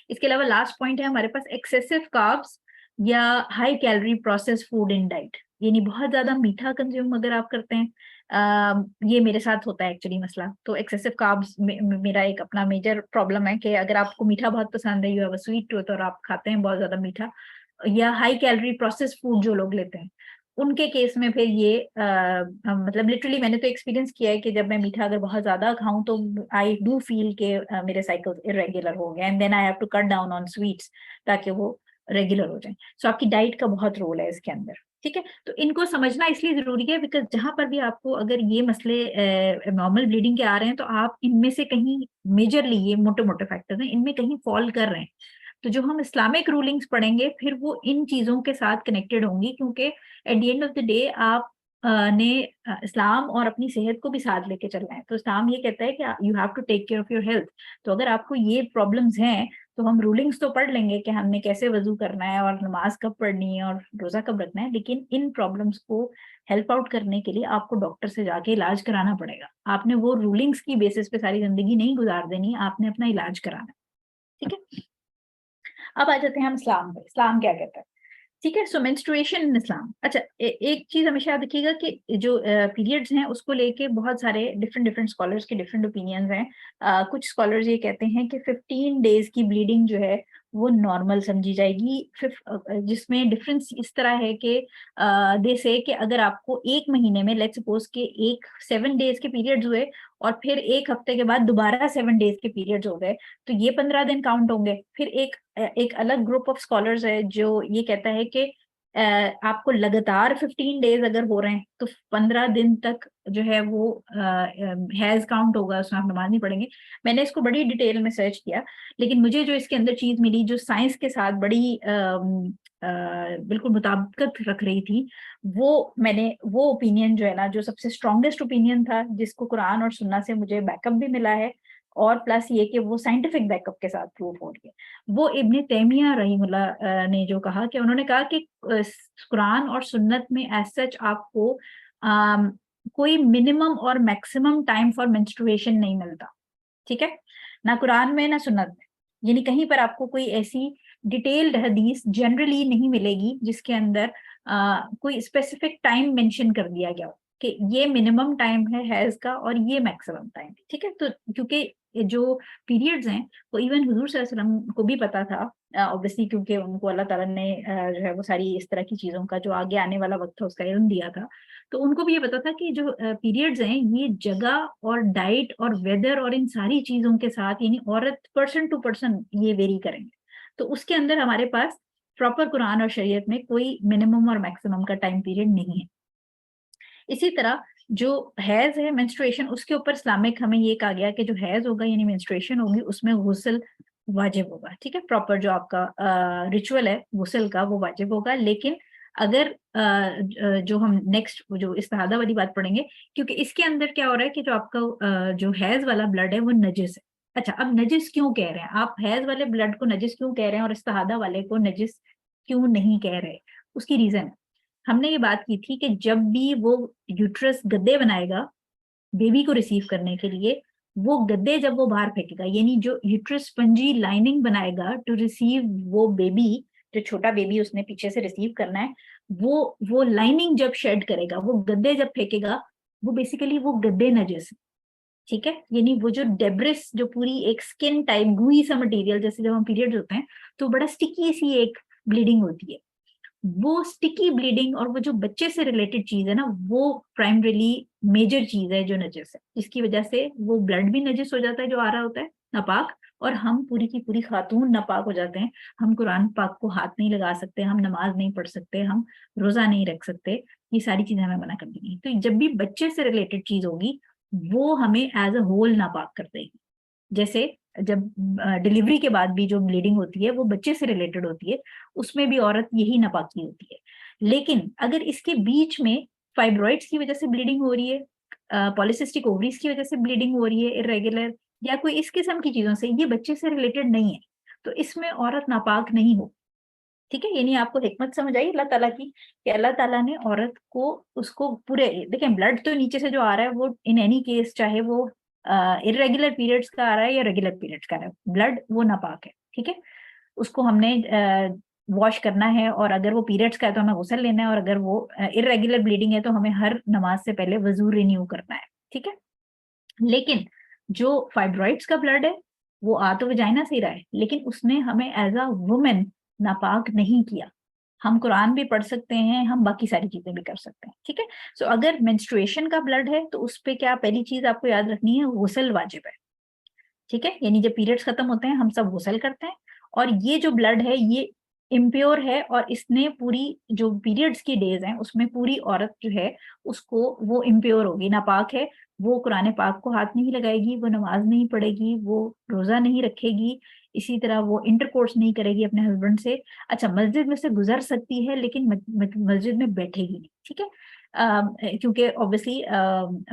A: इसके अलावा लास्ट पॉइंट है हमारे पास एक्सेसिव कार्ब्स या high calorie process food in diet, यानी बहुत ज्यादा मीठा कंज्यूम अगर आप करते हैं, ये मेरे साथ होता है एक्चुअली मसला। तो एक्सेसिव कार्ब्स मेरा एक अपना मेजर प्रॉब्लम है कि अगर आपको मीठा बहुत पसंद है, you have a sweet tooth, और आप खाते हैं बहुत ज्यादा मीठा, या हाई कैलोरी प्रोसेस फूड जो लोग लेते हैं, उनके केस में फिर ये मतलब लिटरली मैंने तो एक्सपीरियंस किया है कि जब मैं मीठा अगर बहुत ज्यादा खाऊं तो आई डू फील के मेरे साइकिल्स इरेगुलर हो गए, and then I have to cut down on sweets ताकि वो रेगुलर हो जाए। सो आपकी डाइट का बहुत रोल है इसके अंदर। ठीक है, तो इनको समझना इसलिए जरूरी है बिकॉज जहां पर भी आपको अगर ये मसले नॉर्मल ब्लीडिंग के आ रहे हैं, तो आप इनमें से कहीं मेजरली, ये मोटे मोटे फैक्टर्स हैं, इनमें कहीं फॉल कर रहे हैं, तो जो हम इस्लामिक रूलिंग्स पढ़ेंगे फिर वो इन चीजों के साथ कनेक्टेड होंगी, क्योंकि at the end of the day आप ने इस्लाम और अपनी सेहत को भी साथ लेके चलना है। तो इस्लाम ये कहता है कि you have to take care of your health. तो अगर आपको ये प्रॉब्लम्स हैं तो हम रूलिंग्स तो पढ़ लेंगे कि हमने कैसे वजू करना है और नमाज कब पढ़नी है और रोजा कब रखना है, लेकिन इन प्रॉब्लम्स को हेल्प आउट करने के लिए आपको डॉक्टर से जाके इलाज कराना पड़ेगा। आपने वो रूलिंग्स की बेसिस पे सारी जिंदगी नहीं गुजार देनी, आपने अपना इलाज कराना है। ठीक है, अब आ जाते हैं हम इस्लाम पे। इस्लाम क्या कहता है? ठीक है। सो मेंस्ट्रुएशन इन इस्लाम। अच्छा, एक चीज हमेशा याद रखिएगा कि जो पीरियड्स हैं उसको लेके बहुत सारे डिफरेंट डिफरेंट स्कॉलर्स के डिफरेंट ओपिनियंस हैं। कुछ स्कॉलर्स ये कहते हैं कि 15 डेज की ब्लीडिंग जो है वो नॉर्मल समझी जाएगी। जिसमें डिफरेंस इस तरह है कि दे से कि अगर आपको एक महीने में लेट्स सपोज के एक 7 डेज के पीरियड्स हुए और फिर एक हफ्ते के बाद दोबारा 7 डेज के पीरियड्स हो गए, तो ये 15 दिन काउंट होंगे। फिर एक अलग ग्रुप ऑफ स्कॉलर्स है जो ये कहता है कि आपको लगातार 15 डेज अगर हो रहे हैं तो 15 दिन तक जो है वो हैज काउंट होगा, उसमें आप नमाज नहीं पढ़ेंगे। मैंने इसको बड़ी डिटेल में सर्च किया, लेकिन मुझे जो इसके अंदर चीज मिली जो साइंस के साथ बड़ी बिल्कुल मुताबिकत रख रही थी, वो ओपिनियन जो है ना, जो सबसे स्ट्रॉन्गेस्ट ओपिनियन था, जिसको कुरान और सुन्ना से मुझे बैकअप भी मिला है, और प्लस ये कि वो साइंटिफिक बैकअप के साथ प्रूव हो रही है, वो इब्ने तैमिया रहीमुल्लाह ने जो कहा कि उन्होंने कहा कि कुरान और सुन्नत में एज सच आपको कोई मिनिमम और मैक्सिमम टाइम फॉर मेंस्ट्रुएशन नहीं मिलता। ठीक है, ना कुरान में ना सुन्नत में, यानी कहीं पर आपको कोई ऐसी डिटेल्ड हदीस जनरली नहीं मिलेगी जिसके अंदर कोई स्पेसिफिक टाइम मेंशन कर दिया गया हो कि ये मिनिमम टाइम है हैज का और ये मैक्सिमम टाइम। ठीक है, तो क्योंकि जो पीरियड्स हैं वो इवन हुजूर सल्लल्लाहु अलैहि वसल्लम को भी पता था, ऑब्वियसली, क्योंकि उनको अल्लाह ताला ने जो है वो सारी इस तरह की चीजों का जो आगे आने वाला वक्त था उसका इल्म दिया था। तो उनको भी ये पता था कि जो पीरियड्स हैं ये जगह और डाइट और वेदर और इन सारी चीजों के साथ, यानी औरत पर्सन टू पर्सन ये वेरी करेंगे। तो उसके अंदर हमारे पास प्रॉपर कुरान और शरीयत में कोई मिनिमम और मैक्सिमम का टाइम पीरियड नहीं है। इसी तरह जो हैज है मेंस्ट्रुएशन, उसके ऊपर इस्लामिक हमें ये कहा गया कि जो हैज होगा यानी मेंस्ट्रुएशन होगी उसमें गुस्ल वाजिब होगा। ठीक है, प्रॉपर जो आपका रिचुअल है गुस्ल का वो वाजिब होगा। लेकिन अगर जो हम नेक्स्ट जो इस्तिहादा वाली बात पढ़ेंगे, क्योंकि इसके अंदर क्या हो रहा है कि जो आपका जो हैज वाला ब्लड है वो नजिस है। अच्छा, अब नजिस क्यों कह रहे हैं आप, हैज वाले ब्लड को नजिस क्यों कह रहे हैं और इस्तिहादा वाले को नजिस क्यों नहीं कह रहे? उसकी रीजन है, हमने ये बात की थी कि जब भी वो यूट्रस गद्दे बनाएगा बेबी को रिसीव करने के लिए, वो गद्दे जब वो बाहर फेंकेगा, यानी जो यूट्रस स्पंजी लाइनिंग बनाएगा टू रिसीव वो बेबी, जो छोटा बेबी उसने पीछे से रिसीव करना है, वो लाइनिंग जब शेड करेगा, वो गद्दे जब फेंकेगा, वो बेसिकली वो गद्दे नजस। ठीक है, यानी वो जो डेब्रिस, जो पूरी एक स्किन टाइप गुई सा मटेरियल, जैसे जब हम पीरियड्स होते हैं तो बड़ा स्टिकी सी एक ब्लीडिंग होती है, वो स्टिकी ब्लीडिंग और वो जो बच्चे से रिलेटेड चीज है ना, वो प्राइमरीली मेजर चीज है जो नजस है, जिसकी वजह से वो ब्लड भी नजस हो जाता है जो आ रहा होता है नापाक, और हम पूरी की पूरी खातून नापाक हो जाते हैं। हम कुरान पाक को हाथ नहीं लगा सकते, हम नमाज नहीं पढ़ सकते, हम रोजा नहीं रख सकते, ये सारी चीजें हमें मना कर दी गई। तो जब भी बच्चे से रिलेटेड चीज होगी वो हमें एज अ होल नापाक कर देगी। जैसे जब डिलीवरी के बाद भी जो ब्लीडिंग होती है वो बच्चे से रिलेटेड होती है, उसमें भी औरत यही नापाकी होती है। लेकिन अगर इसके बीच में फाइब्रॉइड्स की वजह से ब्लीडिंग हो रही है, पॉलिसिस्टिक ओवरीज की वजह से ब्लीडिंग हो रही है इरेगुलर, या कोई इस किस्म की चीजों से, ये बच्चे से रिलेटेड नहीं है, तो इसमें औरत नापाक नहीं हो। ठीक है, यानी आपको हिकमत समझ आई अल्लाह ताला की कि अल्लाह ताला ने औरत को उसको पूरे, देखें ब्लड तो नीचे से जो आ रहा है वो इन एनी केस, चाहे वो इरेगुलर पीरियड्स का आ रहा है या रेगुलर पीरियड्स का आ रहा है, ब्लड वो नापाक है। ठीक है, उसको हमने वॉश करना है, और अगर वो पीरियड्स का है तो हमें गुस्ल लेना है, और अगर वो इरेगुलर ब्लीडिंग है तो हमें हर नमाज से पहले वजू रिन्यू करना है। ठीक है, लेकिन जो फाइब्रॉइड्स का ब्लड है वो आ तो वजाइना से ही रहा है, लेकिन उसने हमें एज अ वुमेन नापाक नहीं किया। हम कुरान भी पढ़ सकते हैं, हम बाकी सारी चीजें भी कर सकते हैं। ठीक है, सो अगर मेंस्ट्रुएशन का ब्लड है तो उस पे क्या पहली चीज आपको याद रखनी है, गुस्ल वाजिब है। ठीक है, यानी जब पीरियड्स खत्म होते हैं हम सब गुस्ल करते हैं, और ये जो ब्लड है ये इम्प्योर है, और इसने पूरी जो पीरियड्स की डेज हैं उसमें पूरी औरत जो है उसको वो इम्प्योर होगी, नापाक है। वो कुरान पाक को हाथ नहीं लगाएगी, वो नमाज नहीं पढ़ेगी, वो रोजा नहीं रखेगी, इसी तरह वो इंटरकोर्स नहीं करेगी अपने हस्बैंड से। अच्छा, मस्जिद में से गुजर सकती है लेकिन मस्जिद में बैठेगी नहीं। ठीक है, क्योंकि ऑब्वियसली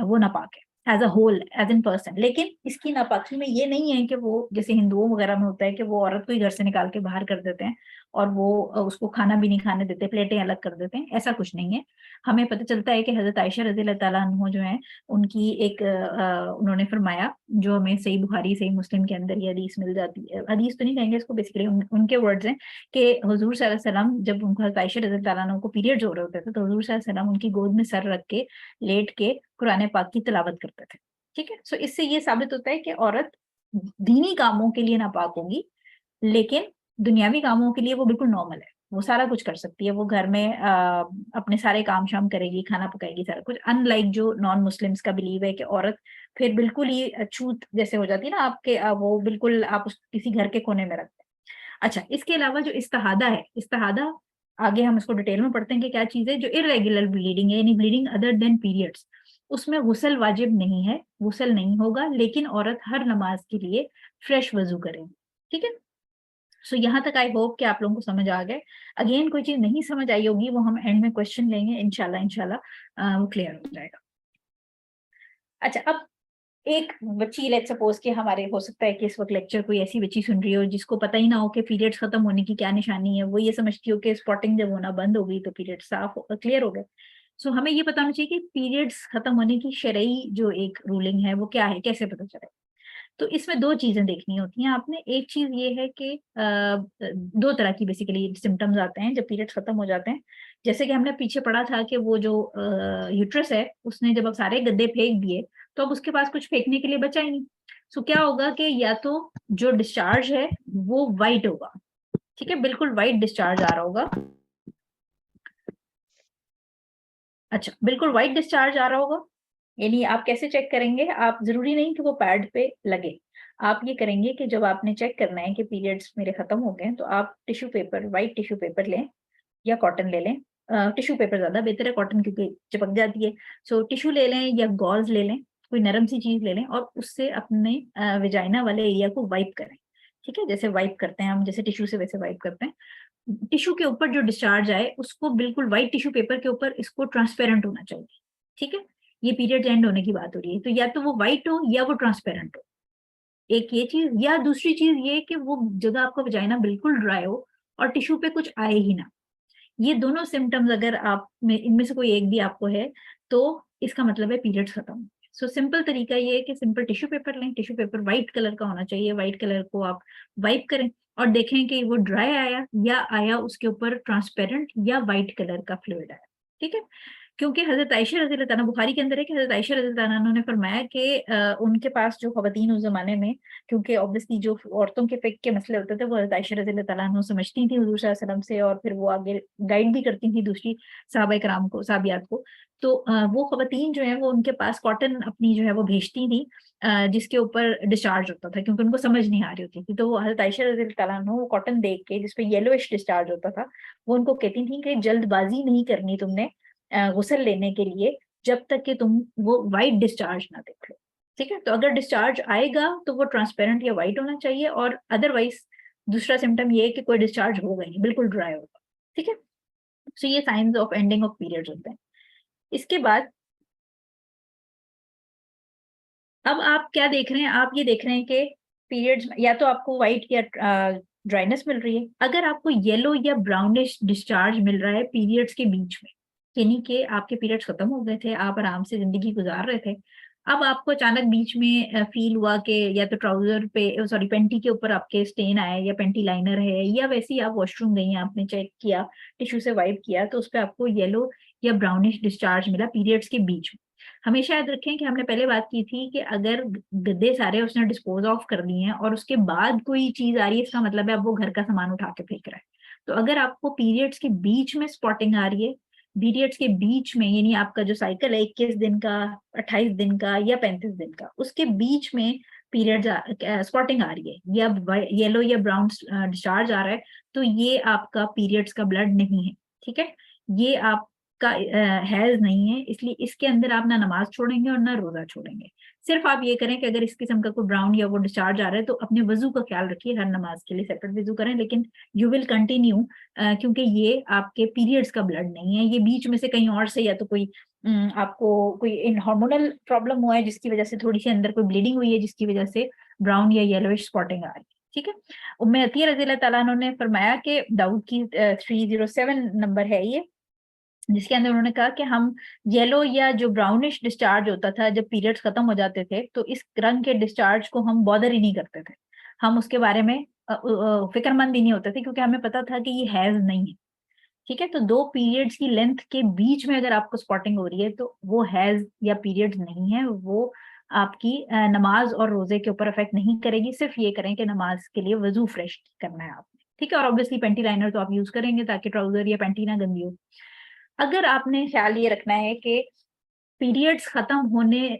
A: वो नापाक है as a whole, as in person. लेकिन इसकी नापाकी में ये नहीं है कि वो जैसे हिंदुओं वगैरह में होता है कि वो औरत को ही घर से निकाल के बाहर कर देते हैं, और वो उसको खाना भी नहीं खाने देते, प्लेटें अलग कर देते हैं, ऐसा कुछ नहीं है। हमें पता चलता है कि हजरत आयशा रज़ी अल्लाह ताला अन्हा जो है उनकी एक उन्होंने फरमाया, जो हमें सही बुखारी सही मुस्लिम के अंदर ये हदीस मिल जाती है, हदीस तो नहीं कहेंगे इसको, बेसिकली उनके वर्ड्स हैं कि हुजूर सल्लल्लाहु अलैहि वसल्लम जब उनको हजरत आयशा रज़ी अल्लाह ताला अन्हा को पीरियड्स हो रहे होते थे तो हुजूर सल्लल्लाहु अलैहि वसल्लम उनकी गोद में सर रख के लेट के कुरान पाक की तिलावत करते थे। ठीक है, सो इससे ये साबित होता है कि औरत दीनी कामों के लिए नापाक होगी, लेकिन दुनियावी कामों के लिए वो बिल्कुल नॉर्मल है, वो सारा कुछ कर सकती है, वो घर में अपने सारे काम शाम करेगी, खाना पकाएगी, सारा कुछ। अनलाइक जो नॉन मुस्लिम्स का बिलीव है कि औरत फिर बिल्कुल ही छूत जैसे हो जाती है ना आपके, वो बिल्कुल आप उसको किसी घर के कोने में रखते हैं। अच्छा, इसके अलावा जो इस्तिहादा है, इस्तिहादा आगे हम इसको डिटेल में पढ़ते हैं कि क्या चीज है। जो इरेगुलर ब्लीडिंग है यानी ब्लीडिंग अदर देन पीरियड्स, उसमें गुस्ल वाजिब नहीं है, गुस्ल नहीं होगा, लेकिन औरत हर नमाज के लिए फ्रेश वजू करे। ठीक है, सो यहाँ तक आई होप कि आप लोगों को समझ आ गए। अगेन कोई चीज नहीं समझ आई होगी वो हम एंड में क्वेश्चन लेंगे, इंशाल्लाह इंशाल्लाह वो क्लियर हो जाएगा। अच्छा, अब एक बच्ची, लेट्स सपोज कि हमारे हो सकता है कि इस वक्त लेक्चर कोई ऐसी बच्ची सुन रही हो जिसको पता ही ना हो कि पीरियड्स खत्म होने की क्या निशानी है, वो ये समझती हो कि स्पॉटिंग जब होना बंद हो गई तो पीरियड साफ क्लियर हो गए। सो हमें ये पता होना चाहिए कि पीरियड्स खत्म होने की शरई जो एक रूलिंग है वो क्या है, कैसे पता चले। तो इसमें दो चीजें देखनी होती हैं आपने। एक चीज ये है कि दो तरह की बेसिकली सिम्टम्स आते हैं जब पीरियड्स खत्म हो जाते हैं। जैसे कि हमने पीछे पढ़ा था कि वो जो यूट्रस है उसने जब अब सारे गद्दे फेंक दिए तो अब उसके पास कुछ फेंकने के लिए बचा ही नहीं। सो क्या होगा कि या तो जो डिस्चार्ज है वो वाइट होगा, ठीक है, बिल्कुल वाइट डिस्चार्ज आ रहा होगा। अच्छा, बिल्कुल वाइट डिस्चार्ज आ रहा होगा, यानी आप कैसे चेक करेंगे, आप जरूरी नहीं कि वो पैड पे लगे। आप ये करेंगे कि जब आपने चेक करना है कि पीरियड्स मेरे खत्म हो गए तो आप tissue paper, white tissue paper लें या कॉटन ले लें। टिश्यू पेपर ज्यादा बेहतर है, कॉटन क्योंकि चिपक जाती है। सो टिश्यू ले लें या गॉज ले लें, कोई नरम सी चीज ले लें और उससे अपने विजाइना वाले एरिया को वाइप करें। ठीक है, जैसे वाइप करते हैं हम, जैसे टिश्यू से वैसे वाइप करते हैं। टिश्यू के ऊपर जो डिस्चार्ज आए उसको बिल्कुल व्हाइट टिश्यू पेपर के ऊपर इसको ट्रांसपेरेंट होना चाहिए। ठीक है, ये पीरियड एंड होने की बात हो रही है, तो या तो वो व्हाइट हो या वो ट्रांसपेरेंट हो, एक ये चीज। या दूसरी चीज ये कि वो जगह आपका वजाइना बिल्कुल ड्राई हो और टिश्यू पे कुछ आए ही ना। ये दोनों सिम्टम्स अगर आप में इनमें से कोई एक भी आपको है तो इसका मतलब है पीरियड्स खत्म। सो सिंपल तरीका ये है कि सिंपल टिश्यू पेपर लें, टिश्यू पेपर व्हाइट कलर का होना चाहिए, व्हाइट कलर को आप वाइप करें और देखें कि वो ड्राई आया या आया उसके ऊपर ट्रांसपेरेंट या व्हाइट कलर का फ्लूइड आया। ठीक है, क्योंकि हजरत आयशा रज़ी अल्लाह तआला, बुखारी के अंदर है कि हजरत आयशा रज़ी अल्लाह तआला ने फरमाया कि उनके पास जो खवातीन उस जमाने में, क्योंकि ऑब्वियसली जो औरतों के फिक के मसले होते थे वो हजरत आयशा रज़ी अल्लाह तआला समझती थी हुजूर सल्लल्लाहु अलैहि वसल्लम से, और फिर वो आगे गाइड भी करती थी दूसरी सहाबा कराम को, साहबियात को। तो वो खवातीन जो है वो उनके पास कॉटन अपनी जो है वो भेजती थी जिसके ऊपर डिस्चार्ज होता था, क्योंकि उनको समझ नहीं आ रही होती थी। तो वो हजरत आयशा रज़ी अल्लाह तआला वो कॉटन देख के जिसपे येलोइश डिस्चार्ज होता था, वो उनको कहती थी कि जल्दबाजी नहीं करनी तुमने गुस्ल लेने के लिए जब तक कि तुम वो व्हाइट डिस्चार्ज ना देख लो। ठीक है, तो अगर डिस्चार्ज आएगा तो वो ट्रांसपेरेंट या व्हाइट होना चाहिए, और अदरवाइज दूसरा सिम्टम ये है कि कोई डिस्चार्ज होगा ही नहीं, बिल्कुल ड्राई होगा। ठीक है, सो ये science of ending of periods होते हैं। इसके बाद अब आप क्या देख रहे हैं, आप ये देख रहे हैं कि पीरियड्स या तो आपको व्हाइट या ड्राइनेस मिल रही है। अगर आपको येलो या ब्राउनिश डिस्चार्ज मिल रहा है पीरियड्स के बीच में, यानी कि आपके पीरियड्स खत्म हो गए थे, आप आराम से जिंदगी गुजार रहे थे, अब आपको अचानक बीच में फील हुआ कि या तो ट्राउजर पे, सॉरी पेंटी के ऊपर आपके स्टेन आया, या पेंटी लाइनर है, या वैसे ही आप वॉशरूम गई हैं, आपने चेक किया, टिश्यू से वाइप किया तो उस पर आपको येलो या ब्राउनिश डिस्चार्ज मिला पीरियड्स के बीच में। हमेशा याद रखें कि हमने पहले बात की थी कि अगर गद्दे सारे उसने डिस्पोज ऑफ कर दिए हैं और उसके बाद कोई चीज आ रही है, इसका मतलब है अब वो घर का सामान उठा के फेंक रहा है। तो अगर आपको पीरियड्स के बीच में स्पॉटिंग आ रही है, पीरियड्स के बीच में यानी आपका जो साइकिल है 21 दिन का, 28 दिन का या 35 दिन का, उसके बीच में पीरियड्स स्पॉटिंग आ रही है या येलो या ब्राउन डिस्चार्ज आ रहा है, तो ये आपका पीरियड्स का ब्लड नहीं है। ठीक है, ये आप का हैज नहीं है, इसलिए इसके अंदर आप ना नमाज छोड़ेंगे और ना रोजा छोड़ेंगे। सिर्फ आप ये करें कि अगर इस किस्म का कोई ब्राउन या वो डिस्चार्ज आ रहा है तो अपने वजू का ख्याल रखिए, हर नमाज के लिए सेपरेट वजू करें, लेकिन यू विल कंटिन्यू, क्योंकि ये आपके पीरियड्स का ब्लड नहीं है, ये बीच में से कहीं और से, या तो कोई आपको कोई इन हार्मोनल प्रॉब्लम हुआ है जिसकी वजह से थोड़ी सी अंदर कोई ब्लीडिंग हुई है जिसकी वजह से ब्राउन या येलोइश स्पॉटिंग आ रही है। ठीक है। उम्मे अतिया रज़ी अल्लाह ताला अन्हा ने फरमाया कि दाऊद की 307 नंबर है ये, जिसके अंदर उन्होंने कहा कि हम येलो या जो ब्राउनिश डिस्चार्ज होता था जब पीरियड्स खत्म हो जाते थे, तो इस रंग के डिस्चार्ज को हम बॉदर ही नहीं करते थे। हम उसके बारे में फ़िक्रमंद ही नहीं होते थे, क्योंकि हमें पता था कि ये हैज़ नहीं है। ठीक है? तो 2 पीरियड्स की लेंथ के बीच में अगर आपको स्पॉटिंग हो रही है, तो वो हैज़ या पीरियड्स नहीं है, वो आपकी नमाज़ और रोज़े के ऊपर इफ़ेक्ट नहीं करेगी। सिर्फ़ ये करें कि नमाज़ के लिए वज़ू फ्रेश करना है आपने। ठीक है? और ऑब्वियसली पैंटी लाइनर तो आप यूज़ करेंगे ताकि ट्राउज़र या पैंटी ना गंदी हो। अगर आपने ख्याल ये रखना है कि पीरियड्स खत्म होने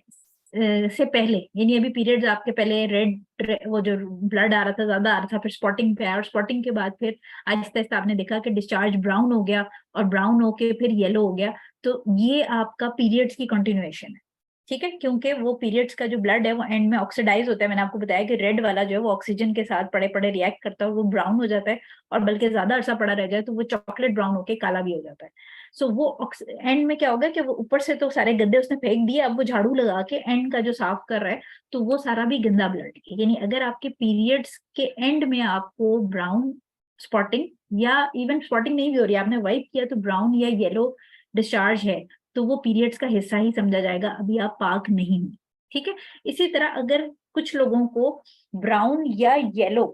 A: से पहले, यानी अभी पीरियड्स आपके पहले वो जो ब्लड आ रहा था ज़्यादा आ रहा था, फिर स्पॉटिंग पे आया और स्पॉटिंग के बाद फिर आहिस्ता-आहिस्ता आपने देखा कि डिस्चार्ज ब्राउन हो गया और ब्राउन होके फिर येलो हो गया, तो ये आपका पीरियड्स की कंटिन्यूएशन है। ठीक है? क्योंकि वो पीरियड्स का जो ब्लड है वो एंड में ऑक्सीडाइज़ होता है। मैंने आपको बताया कि रेड वाला जो है वो ऑक्सीजन के साथ पड़े-पड़े रिएक्ट करता है, वो ब्राउन हो जाता है और बल्कि ज़्यादा अरसा पड़ा रह जाए तो वो चॉकलेट ब्राउन होके काला भी हो जाता है। सो वो एंड में क्या होगा कि वो ऊपर से तो सारे गंदे उसने फेंक दिए, अब वो झाड़ू लगा के एंड का जो साफ कर रहा है, तो वो सारा भी गंदा ब्लड है। यानी अगर आपके पीरियड्स के एंड में आपको ब्राउन स्पॉटिंग या इवन स्पॉटिंग नहीं भी हो रही है, आपने वाइप किया तो ब्राउन या येलो डिस्चार्ज है, तो वो पीरियड्स का हिस्सा ही समझा जाएगा, अभी आप पाक नहीं हो। ठीक है? इसी तरह अगर कुछ लोगों को ब्राउन या येलो,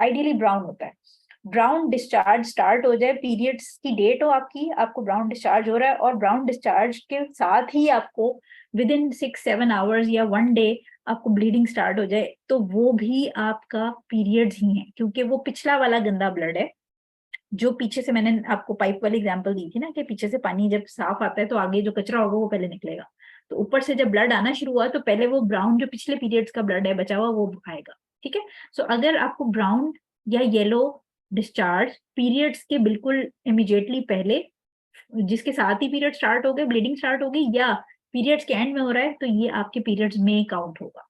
A: आइडियली ब्राउन होता है, ब्राउन डिस्चार्ज स्टार्ट हो जाए, पीरियड्स की डेट हो आपकी, आपको ब्राउन डिस्चार्ज हो रहा है और ब्राउन डिस्चार्ज के साथ ही आपको विद इन 6-7 आवर्स या 1 डे आपको ब्लीडिंग स्टार्ट हो जाए, तो वो भी आपका पीरियड्स ही है, क्योंकि वो पिछला वाला गंदा ब्लड है, जो पीछे से मैंने आपको पाइप वाली एग्जांपल दी थी ना कि पीछे से पानी जब साफ आता है तो आगे जो कचरा होगा वो पहले निकलेगा। तो ऊपर से जब ब्लड आना शुरू हुआ तो पहले वो ब्राउन जो पिछले पीरियड्स का ब्लड है बचा हुआ वो आएगा। ठीक है? सो अगर आपको ब्राउन या येलो डिस्चार्ज पीरियड्स के बिल्कुल इमीडिएटली पहले, जिसके साथ ही पीरियड स्टार्ट हो गए, ब्लीडिंग स्टार्ट हो गई या पीरियड्स के एंड में हो रहा है, तो ये आपके पीरियड्स में काउंट होगा।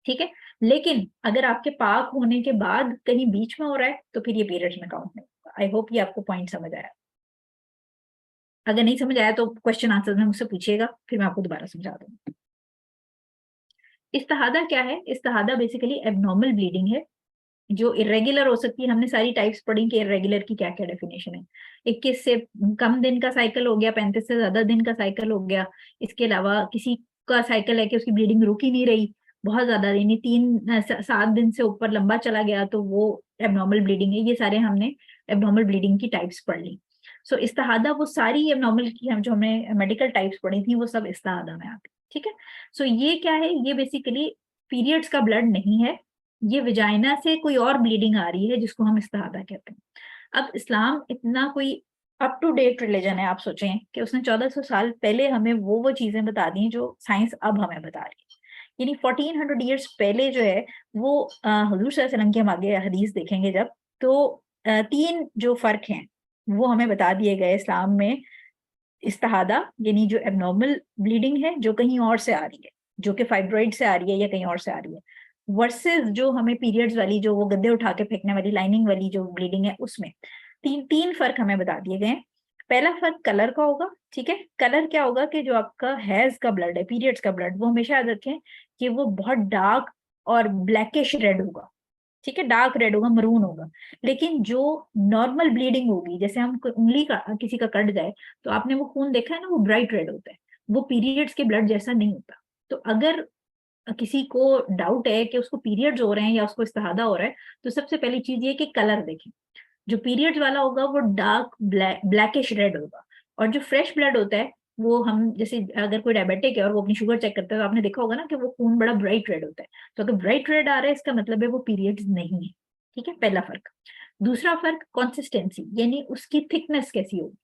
A: ठीक है? लेकिन अगर आपके पाक होने के बाद कहीं बीच में हो रहा है, तो फिर ये पीरियड्स में काउंट नहीं होगा। आई होप ये आपको पॉइंट समझ आया। अगर नहीं समझ आया तो क्वेश्चन आंसर में मुझसे पूछिएगा, फिर मैं आपको दोबारा समझा दूँगी। इस्तिहादा क्या है? इस्तिहादा बेसिकली एब्नॉर्मल ब्लीडिंग है, जो इर्रेगुलर हो सकती है। हमने सारी टाइप्स पढ़ी कि इर्रेगुलर की क्या-क्या डेफिनेशन है। 21 से कम दिन का साइकिल हो गया, 35 से ज़्यादा दिन का साइकिल हो गया। इसके अलावा किसी का साइकिल है कि उसकी ब्लीडिंग रुक ही नहीं रही, बहुत ज़्यादा यानी 7 दिन से ऊपर लंबा चला गया, तो वो एब्नॉर्मल ब्लीडिंग है। ये सारे हमने एब्नॉर्मल ब्लीडिंग की टाइप्स पढ़ ली। सो इस्तिहादा वो सारी एब्नॉर्मल की हम जो हमने मेडिकल टाइप्स पढ़ी थी, वो सब इस्तिहादा में आती है। ठीक है? सो ये क्या है? ये बेसिकली पीरियड्स का ब्लड नहीं है, ये विजाइना से कोई और ब्लीडिंग आ रही है जिसको हम इस्तिहादा कहते हैं। अब इस्लाम इतना कोई अप टू डेट रिलीजन है, आप सोचें कि उसने 1400 साल पहले हमें वो चीजें बता दी जो साइंस अब हमें बता रही है। यानी 1400 ईयर्स पहले जो है वो हुजूर सल्लल्लाहु अलैहि वसल्लम की हम आगे हदीस देखेंगे जब, तो 3 जो फर्क हैं वो हमें बता दिए गए इस्लाम में। इस्तिहादा यानी जो एब्नॉर्मल ब्लीडिंग है जो कहीं और से आ रही है, जो कि फाइब्रॉइड से आ रही है या कहीं और से आ रही है, वर्सेस जो हमें पीरियड्स वाली जो वो गद्दे उठा के फेंकने वाली लाइनिंग वाली जो ब्लीडिंग है उसमें। तीन तीन फर्क हमें बता दिए गए हैं। पहला फर्क कलर का होगा। ठीक है? कलर क्या होगा कि जो आपका हैज का ब्लड है, पीरियड्स का ब्लड, वो हमेशा याद रखें कि वो बहुत डार्क और ब्लैकिश रेड होगा। ठीक है? डार्क रेड होगा, मरून होगा। लेकिन जो नॉर्मल ब्लीडिंग होगी, जैसे हम उंगली का किसी का कट जाए तो आपने वो खून देखा है ना, वो ब्राइट रेड होता है, वो पीरियड्स के ब्लड जैसा नहीं होता। तो अगर किसी को डाउट है कि उसको पीरियड्स हो रहे हैं या उसको इस्तिहादा हो रहा है, तो सबसे पहली चीज ये कि कलर देखें। जो पीरियड्स वाला होगा वो डार्क ब्लैकिश रेड होगा, और जो फ्रेश ब्लड होता है वो, हम जैसे अगर कोई डायबिटिक है और वो अपनी शुगर चेक करता है तो आपने देखा होगा ना कि वो खून बड़ा ब्राइट रेड होता है। तो अगर ब्राइट रेड आ रहा है इसका मतलब है वो पीरियड्स नहीं है। ठीक है? पहला फर्क। दूसरा फर्क कंसिस्टेंसी, यानी उसकी थिकनेस कैसी होगी।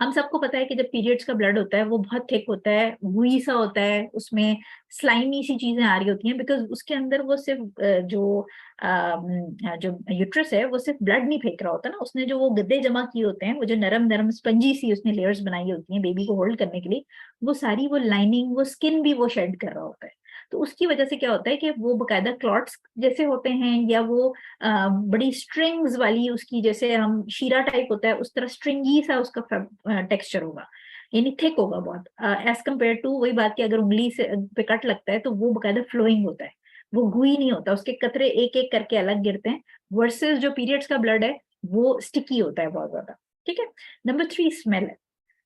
A: हम सबको पता है कि जब पीरियड्स का ब्लड होता है वो बहुत थिक होता है, gooey सा होता है, उसमें स्लाइमी सी चीजें आ रही होती हैं, बिकॉज उसके अंदर वो सिर्फ जो यूट्रस है वो सिर्फ ब्लड नहीं फेंक रहा होता ना, उसने जो वो गद्दे जमा किए होते हैं, वो जो नरम नरम स्पंजी सी उसने लेयर्स बनाई होती हैं बेबी को होल्ड करने के लिए, वो सारी वो लाइनिंग, वो स्किन भी वो शेड कर रहा होता है। तो उसकी वजह से क्या होता है कि वो बकायदा क्लॉट्स जैसे होते हैं, या वो बड़ी स्ट्रिंग्स वाली उसकी, जैसे हम शीरा टाइप होता है उस तरह स्ट्रिंगी सा उसका टेक्सचर होगा, यानी थिक होगा बहुत, एज कम्पेयर टू वही बात कि अगर उंगली से पे कट लगता है तो वो बकायदा फ्लोइंग होता है, वो गुई नहीं होता, उसके कतरे एक एक करके अलग गिरते हैं, वर्सेस जो पीरियड्स का ब्लड है वो स्टिकी होता है बहुत ज्यादा। ठीक है। नंबर 3 स्मेल है।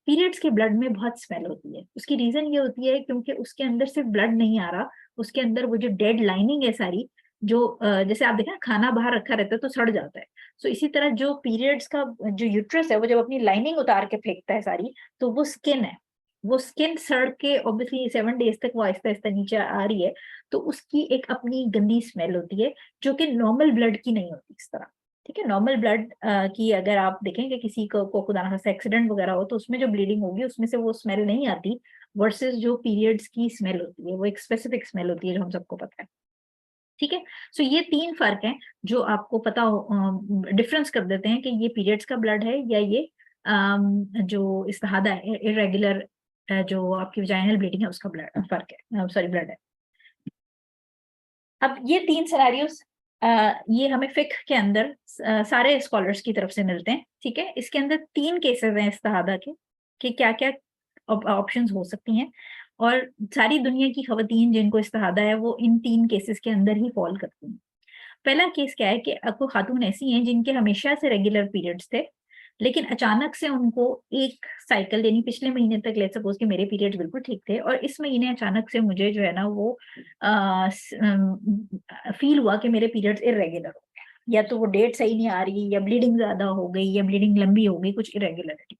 A: पीरियड्स के ब्लड में बहुत स्मेल होती है। उसकी रीजन ये होती है क्योंकि उसके अंदर सिर्फ ब्लड नहीं आ रहा, उसके अंदर वो जो डेड लाइनिंग है सारी, जो जैसे आप देखें ना, खाना बाहर रखा रहता है तो सड़ जाता है। सो इसी तरह जो पीरियड्स का जो यूट्रस है वो जब अपनी लाइनिंग उतार के फेंकता है सारी, तो वो स्किन है, वो स्किन सड़ के ऑब्वियसली 7 डेज तक वो आहिस्ता आहिस्ता नीचे आ रही है, तो उसकी एक अपनी गंदी स्मेल होती है जो कि नॉर्मल ब्लड की नहीं होती इस तरह। ठीक है। नॉर्मल ब्लड की अगर आप देखेंगे किसी को खुदा ना खास्ता एक्सीडेंट वगैरह हो तो उसमें जो ब्लीडिंग होगी उसमें से वो स्मेल नहीं आती, वर्सेस जो पीरियड्स की स्मेल होती है वो एक स्पेसिफिक स्मेल होती है जो हम सबको पता है। ठीक है। सो ये 3 फर्क हैं जो आपको पता हो, डिफरेंस कर देते हैं कि ये पीरियड्स का ब्लड है या ये जो इस्तिहादा है, इरेगुलर जो आपकी वजाइनल ब्लीडिंग है उसका ब्लड फर्क है, सॉरी ब्लड है। अब ये 3 सिनेरियोस ये हमें फिक के अंदर सारे स्कॉलर्स की तरफ से मिलते हैं। ठीक है। इसके अंदर 3 केसेस हैं इस्तिहादा के कि क्या क्या ऑप्शंस हो सकती हैं, और सारी दुनिया की खवातीन जिनको इस्तिहादा है वो इन 3 केसेस के अंदर ही फॉल करती हैं। पहला केस क्या है कि आपको खातून ऐसी हैं जिनके हमेशा से रेगुलर पीरियड्स थे, लेकिन अचानक से उनको एक साइकिल, यानी पिछले महीने तक लेट्स सपोज कि मेरे पीरियड्स बिल्कुल ठीक थे और इस महीने अचानक से मुझे जो है ना वो फील हुआ कि मेरे पीरियड्स इरेगुलर हो गए, या तो वो डेट सही नहीं आ रही, या ब्लीडिंग ज्यादा हो गई, या ब्लीडिंग लंबी हो गई, कुछ इरेगुलरिटी।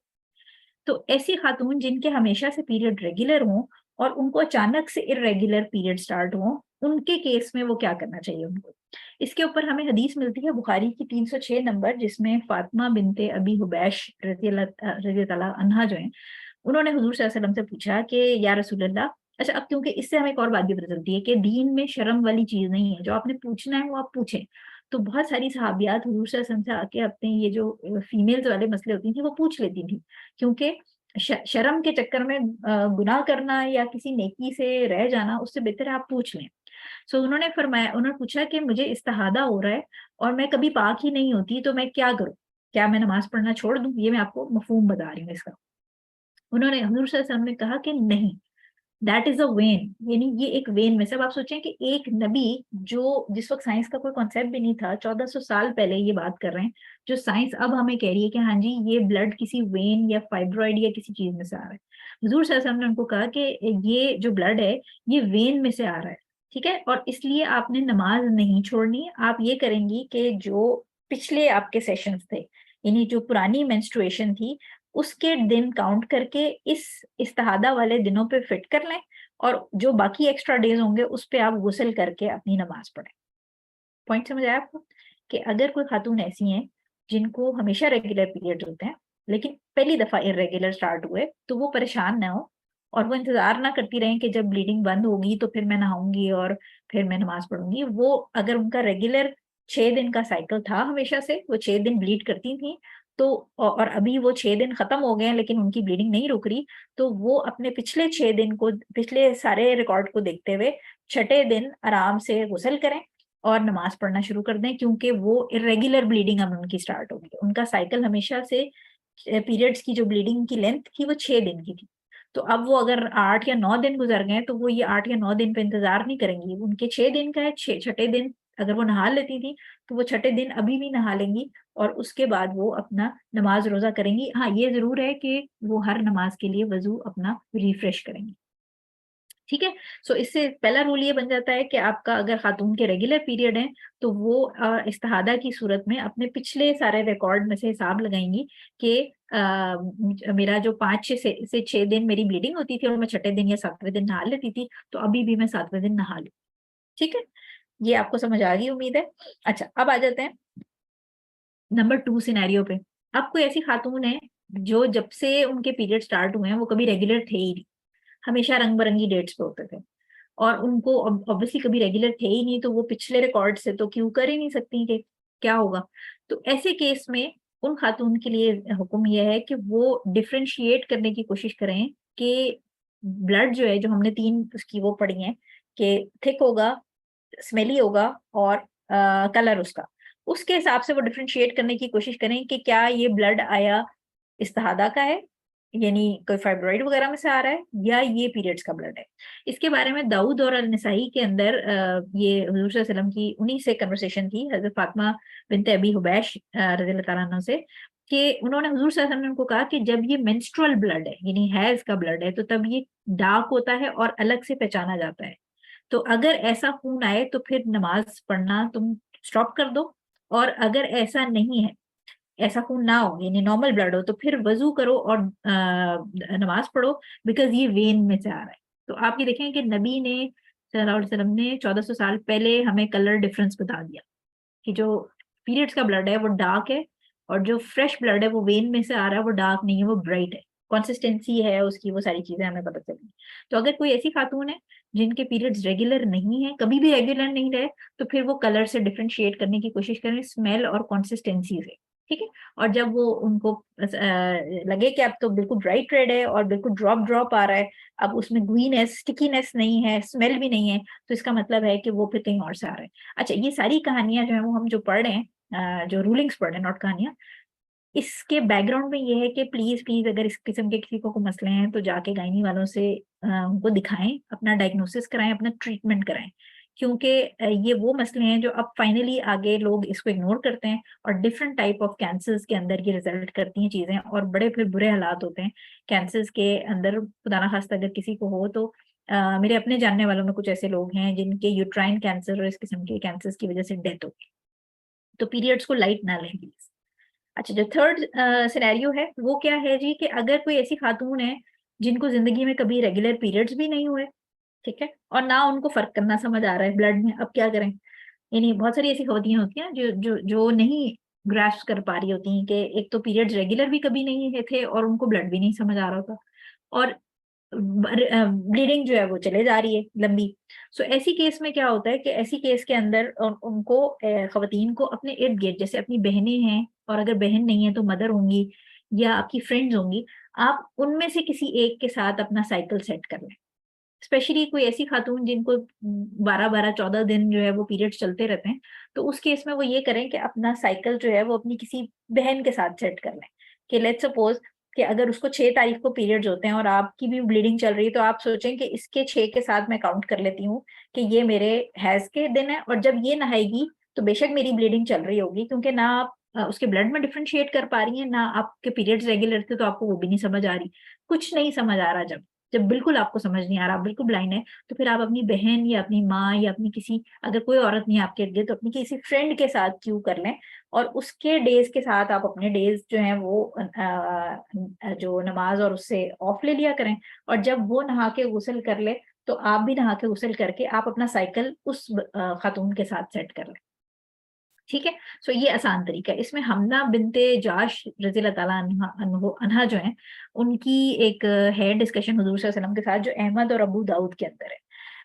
A: तो ऐसी खातून जिनके हमेशा से पीरियड रेगुलर हों और उनको अचानक से इरेगुलर पीरियड स्टार्ट हो, उनके केस में वो क्या करना चाहिए उनको। इसके ऊपर हमें हदीस मिलती है बुखारी की 306 नंबर, जिसमें फातिमा बिनते अबी हुबैश रज़ी अल्लाह अन्हा जो है, उन्होंने हुजूर सल्लल्लाहु अलैहि वसल्लम से पूछा कि या रसूल अल्लाह, अच्छा अब क्योंकि इससे हमें एक और बात भी पता चलती है कि दीन में शर्म वाली चीज नहीं है, जो आपने पूछना है वो आप पूछें। तो बहुत सारी सहाबियात हुजूर सल्लल्लाहु अलैहि वसल्लम से आके अपने ये जो फीमेल्स वाले मसले होती थी वो पूछ लेती थी, क्योंकि शर्म के चक्कर में गुनाह करना या किसी नेकी से रह जाना, उससे बेहतर है आप पूछ लें। सो उन्होंने फरमाया, उन्होंने पूछा कि मुझे इस्तिहादा हो रहा है और मैं कभी पाक ही नहीं होती, तो मैं क्या करूं, क्या मैं नमाज पढ़ना छोड़ दूं? ये मैं आपको मफहूम बता रही हूँ इसका। उन्होंने हजूर सल्लल्लाहु अलैहि वसल्लम ने कहा कि नहीं, दैट इज अ वेन, यानी ये एक वेन में, सब आप सोचें कि एक नबी जो जिस वक्त साइंस का कोई कॉन्सेप्ट भी नहीं था, 1400 साल पहले ये बात कर रहे हैं, जो साइंस अब हमें कह रही है कि हाँ जी ये ब्लड किसी वेन या फाइब्रॉइड या किसी चीज में से आ रहा है। हजूर सल्लल्लाहु अलैहि वसल्लम ने उनको कहा कि ये जो ब्लड है ये वेन में से आ रहा है। ठीक है। और इसलिए आपने नमाज नहीं छोड़नी, आप ये करेंगी कि जो पिछले आपके सेशंस थे, यानी जो पुरानी मेंस्ट्रुएशन थी, उसके दिन काउंट करके इस इस्तिहादा वाले दिनों पे फिट कर लें, और जो बाकी एक्स्ट्रा डेज होंगे उस पे आप गुस्ल करके अपनी नमाज पढ़ें। पॉइंट समझ आया आपको? कि अगर कोई खातून ऐसी हैं जिनको हमेशा रेगुलर पीरियड होते हैं लेकिन पहली दफा इरेगुलर स्टार्ट हुए, तो वो परेशान ना हो और वो इंतजार ना करती रहें कि जब ब्लीडिंग बंद होगी तो फिर मैं नहाऊंगी और फिर मैं नमाज पढ़ूंगी। वो अगर उनका रेगुलर 6 दिन का साइकिल था, हमेशा से वो 6 दिन ब्लीड करती थी, तो और अभी वो 6 दिन खत्म हो गए हैं लेकिन उनकी ब्लीडिंग नहीं रुक रही, तो वो अपने पिछले 6 दिन को, पिछले सारे रिकॉर्ड को देखते हुए छठे दिन आराम से गुस्ल करें और नमाज पढ़ना शुरू कर दें, क्योंकि वो इरेगुलर ब्लीडिंग अब उनकी स्टार्ट होगी। उनका साइकिल हमेशा से पीरियड्स की जो ब्लीडिंग की लेंथ थी वो 6 दिन की थी, तो अब वो अगर 8 या 9 दिन गुजर गए तो वो ये 8 या 9 दिन पे इंतजार नहीं करेंगी, उनके 6 दिन का है, छठे दिन अगर वो नहा लेती थी तो वो छठे दिन अभी भी नहा लेंगी और उसके बाद वो अपना नमाज रोजा करेंगी। हाँ ये जरूर है कि वो हर नमाज के लिए वजू अपना रिफ्रेश करेंगी। ठीक है। सो इससे पहला रूल ये बन जाता है कि आपका अगर खातून के रेगुलर पीरियड है तो वो इस्तिहादा की सूरत में अपने पिछले सारे रिकॉर्ड में से हिसाब लगाएंगी कि मेरा जो 5 से 6 दिन मेरी ब्लीडिंग होती थी और मैं छठे दिन या 7वें दिन नहा लेती थी, तो अभी भी मैं 7वें दिन नहा लूँ। ठीक है। ये आपको समझ आ गई उम्मीद है। अच्छा अब आ जाते हैं नंबर 2 सिनेरियो पे। अब कोई ऐसी खातून है जो जब से उनके पीरियड स्टार्ट हुए हैं वो कभी रेगुलर थे ही नहीं, हमेशा रंग बिरंगी डेट्स पे होते थे, और उनको ऑब्वियसली कभी रेगुलर थे ही नहीं, तो वो पिछले रिकॉर्ड से तो क्यों कर ही नहीं सकती कि क्या होगा। तो ऐसे केस में उन खातून के लिए हुक्म यह है कि वो डिफरेंशिएट करने की कोशिश करें कि ब्लड जो है, जो हमने 3 उसकी वो पढ़ी हैं कि थिक होगा, स्मेली होगा और कलर उसका, उसके हिसाब से वो डिफरेंशिएट करने की कोशिश करें कि क्या ये ब्लड आया इस्तिहादा का है यानी कोई फाइब्रॉइड वगैरह में से आ रहा है या ये पीरियड्स का ब्लड है। इसके बारे में दाऊद और अल-नसाई के अंदर ये हुजूर सल्लल्लाहु अलैहि वसल्लम की उन्हीं से कन्वर्सेशन थी, हजरत फातिमा बिनत अबी हुबैश रज़ियल्लाहु तआला अन्हा से, कि उन्होंने हुजूर सल्लल्लाहु अलैहि वसल्लम ने उनको कहा कि जब ये मेंस्ट्रुअल ब्लड है यानी हैज का ब्लड है तो तब ये डार्क होता है और अलग से पहचाना जाता है। तो अगर ऐसा खून आए तो फिर नमाज पढ़ना तुम स्टॉप कर दो, और अगर ऐसा नहीं है, ऐसा खून ना हो यानी नॉर्मल ब्लड हो, तो फिर वजू करो और नमाज पढ़ो, बिकॉज ये वेन में से आ रहा है। तो आप ये देखें कि नबी ने सल्लल्लाहु अलैहि वसल्लम ने 1400 साल पहले हमें कलर डिफरेंस बता दिया कि जो पीरियड्स का ब्लड है वो डार्क है, और जो फ्रेश ब्लड है वो वेन में से आ रहा है वो डार्क नहीं है, वो ब्राइट है, कंसिस्टेंसी है उसकी, वो सारी चीजें हमें पता चली। तो अगर कोई ऐसी खातून है जिनके पीरियड्स रेगुलर नहीं है, कभी भी रेगुलर नहीं रहे, तो फिर वो कलर से डिफरेंशिएट करने की कोशिश करें, स्मेल और कंसिस्टेंसी से, ठीक है। और जब वो उनको लगे कि अब तो बिल्कुल ब्राइट रेड है और बिल्कुल ड्रॉप ड्रॉप आ रहा है, अब उसमें ग्रीनेस स्टिकीनेस नहीं है, स्मेल भी नहीं है, तो इसका मतलब है कि वो फिर कहीं और से आ रहा है। अच्छा, ये सारी कहानियां जो है वो हम जो पढ़ रहे हैं, जो रूलिंग्स पढ़ रहे हैं, नॉट कहानियां, इसके बैकग्राउंड में ये है कि प्लीज प्लीज अगर इस किस्म के किसी को मसले हैं तो जाके गायनी वालों से उनको दिखाएं, अपना डायग्नोसिस कराएं, अपना ट्रीटमेंट कराएं, क्योंकि ये वो मसले हैं जो अब फाइनली आगे लोग इसको इग्नोर करते हैं और डिफरेंट टाइप ऑफ कैंसर्स के अंदर ये रिजल्ट करती हैं चीजें, और बड़े फिर बुरे हालात होते हैं कैंसर्स के अंदर। खुदा ना खास्ता अगर किसी को हो तो मेरे अपने जानने वालों में कुछ ऐसे लोग हैं जिनके यूट्राइन कैंसर और इस किस्म के कैंसर्स की वजह से डेथ हो गई। तो पीरियड्स को लाइट ना लें प्लीज। अच्छा, जो थर्ड सिनेरियो है वो क्या है जी, कि अगर कोई ऐसी खातून है जिनको जिंदगी में कभी रेगुलर पीरियड्स भी नहीं हुए, ठीक है, और ना उनको फर्क करना समझ आ रहा है ब्लड में, अब क्या करें। यानी बहुत सारी ऐसी खवतियां होती हैं जो नहीं ग्रास्प कर पा रही होती हैं कि एक तो पीरियड्स रेगुलर भी कभी नहीं है थे और उनको ब्लड भी नहीं समझ आ रहा होता, और ब्लीडिंग जो है वो चले जा रही है लंबी। सो ऐसी केस में क्या होता है कि ऐसी केस के अंदर उनको खवातीन को अपने इर्द गिर्द, जैसे अपनी बहनें हैं, और अगर बहन नहीं है तो मदर होंगी या आपकी फ्रेंड्स होंगी, आप उनमें से किसी एक के साथ अपना साइकिल सेट कर लें। स्पेशली कोई ऐसी खातून जिनको 12-12 14 दिन जो है वो पीरियड्स चलते रहते हैं, तो उस केस में वो ये करें कि अपना साइकिल जो है वो अपनी किसी बहन के साथ सेट कर लें। कि लेट्स सपोज कि अगर उसको 6 तारीख को पीरियड्स होते हैं और आपकी भी ब्लीडिंग चल रही है, तो आप सोचें कि इसके 6 के साथ मैं काउंट कर लेती हूँ कि ये मेरे हैज के दिन है, और जब ये नहाएगी तो बेशक मेरी ब्लीडिंग चल रही होगी, क्योंकि ना आप उसके ब्लड में डिफरेंशिएट कर पा रही हैं, ना आपके पीरियड्स रेगुलर थे तो आपको वो भी नहीं समझ आ रही, कुछ नहीं समझ आ रहा। जब जब बिल्कुल आपको समझ नहीं आ रहा, आप बिल्कुल ब्लाइंड है, तो फिर आप अपनी बहन या अपनी माँ या अपनी किसी, अगर कोई औरत नहीं है आपके इर्द गिर्द, तो अपनी किसी फ्रेंड के साथ क्यू कर लें, और उसके डेज के साथ आप अपने डेज जो हैं वो जो नमाज और उससे ऑफ ले लिया करें, और जब वो नहा के गुस्ल कर ले तो आप भी नहा के गुस्ल करके आप अपना साइकिल उस खातून के साथ सेट कर लें, ठीक है। सो ये आसान तरीका है। इसमें हमना बिनते जाश रज़ियल्लाहु ताला अन्हा जो है, उनकी एक है डिस्कशन हुजूर सल्लल्लाहु अलैहि वसल्लम के साथ, जो अहमद और अबू दाऊद के अंदर है।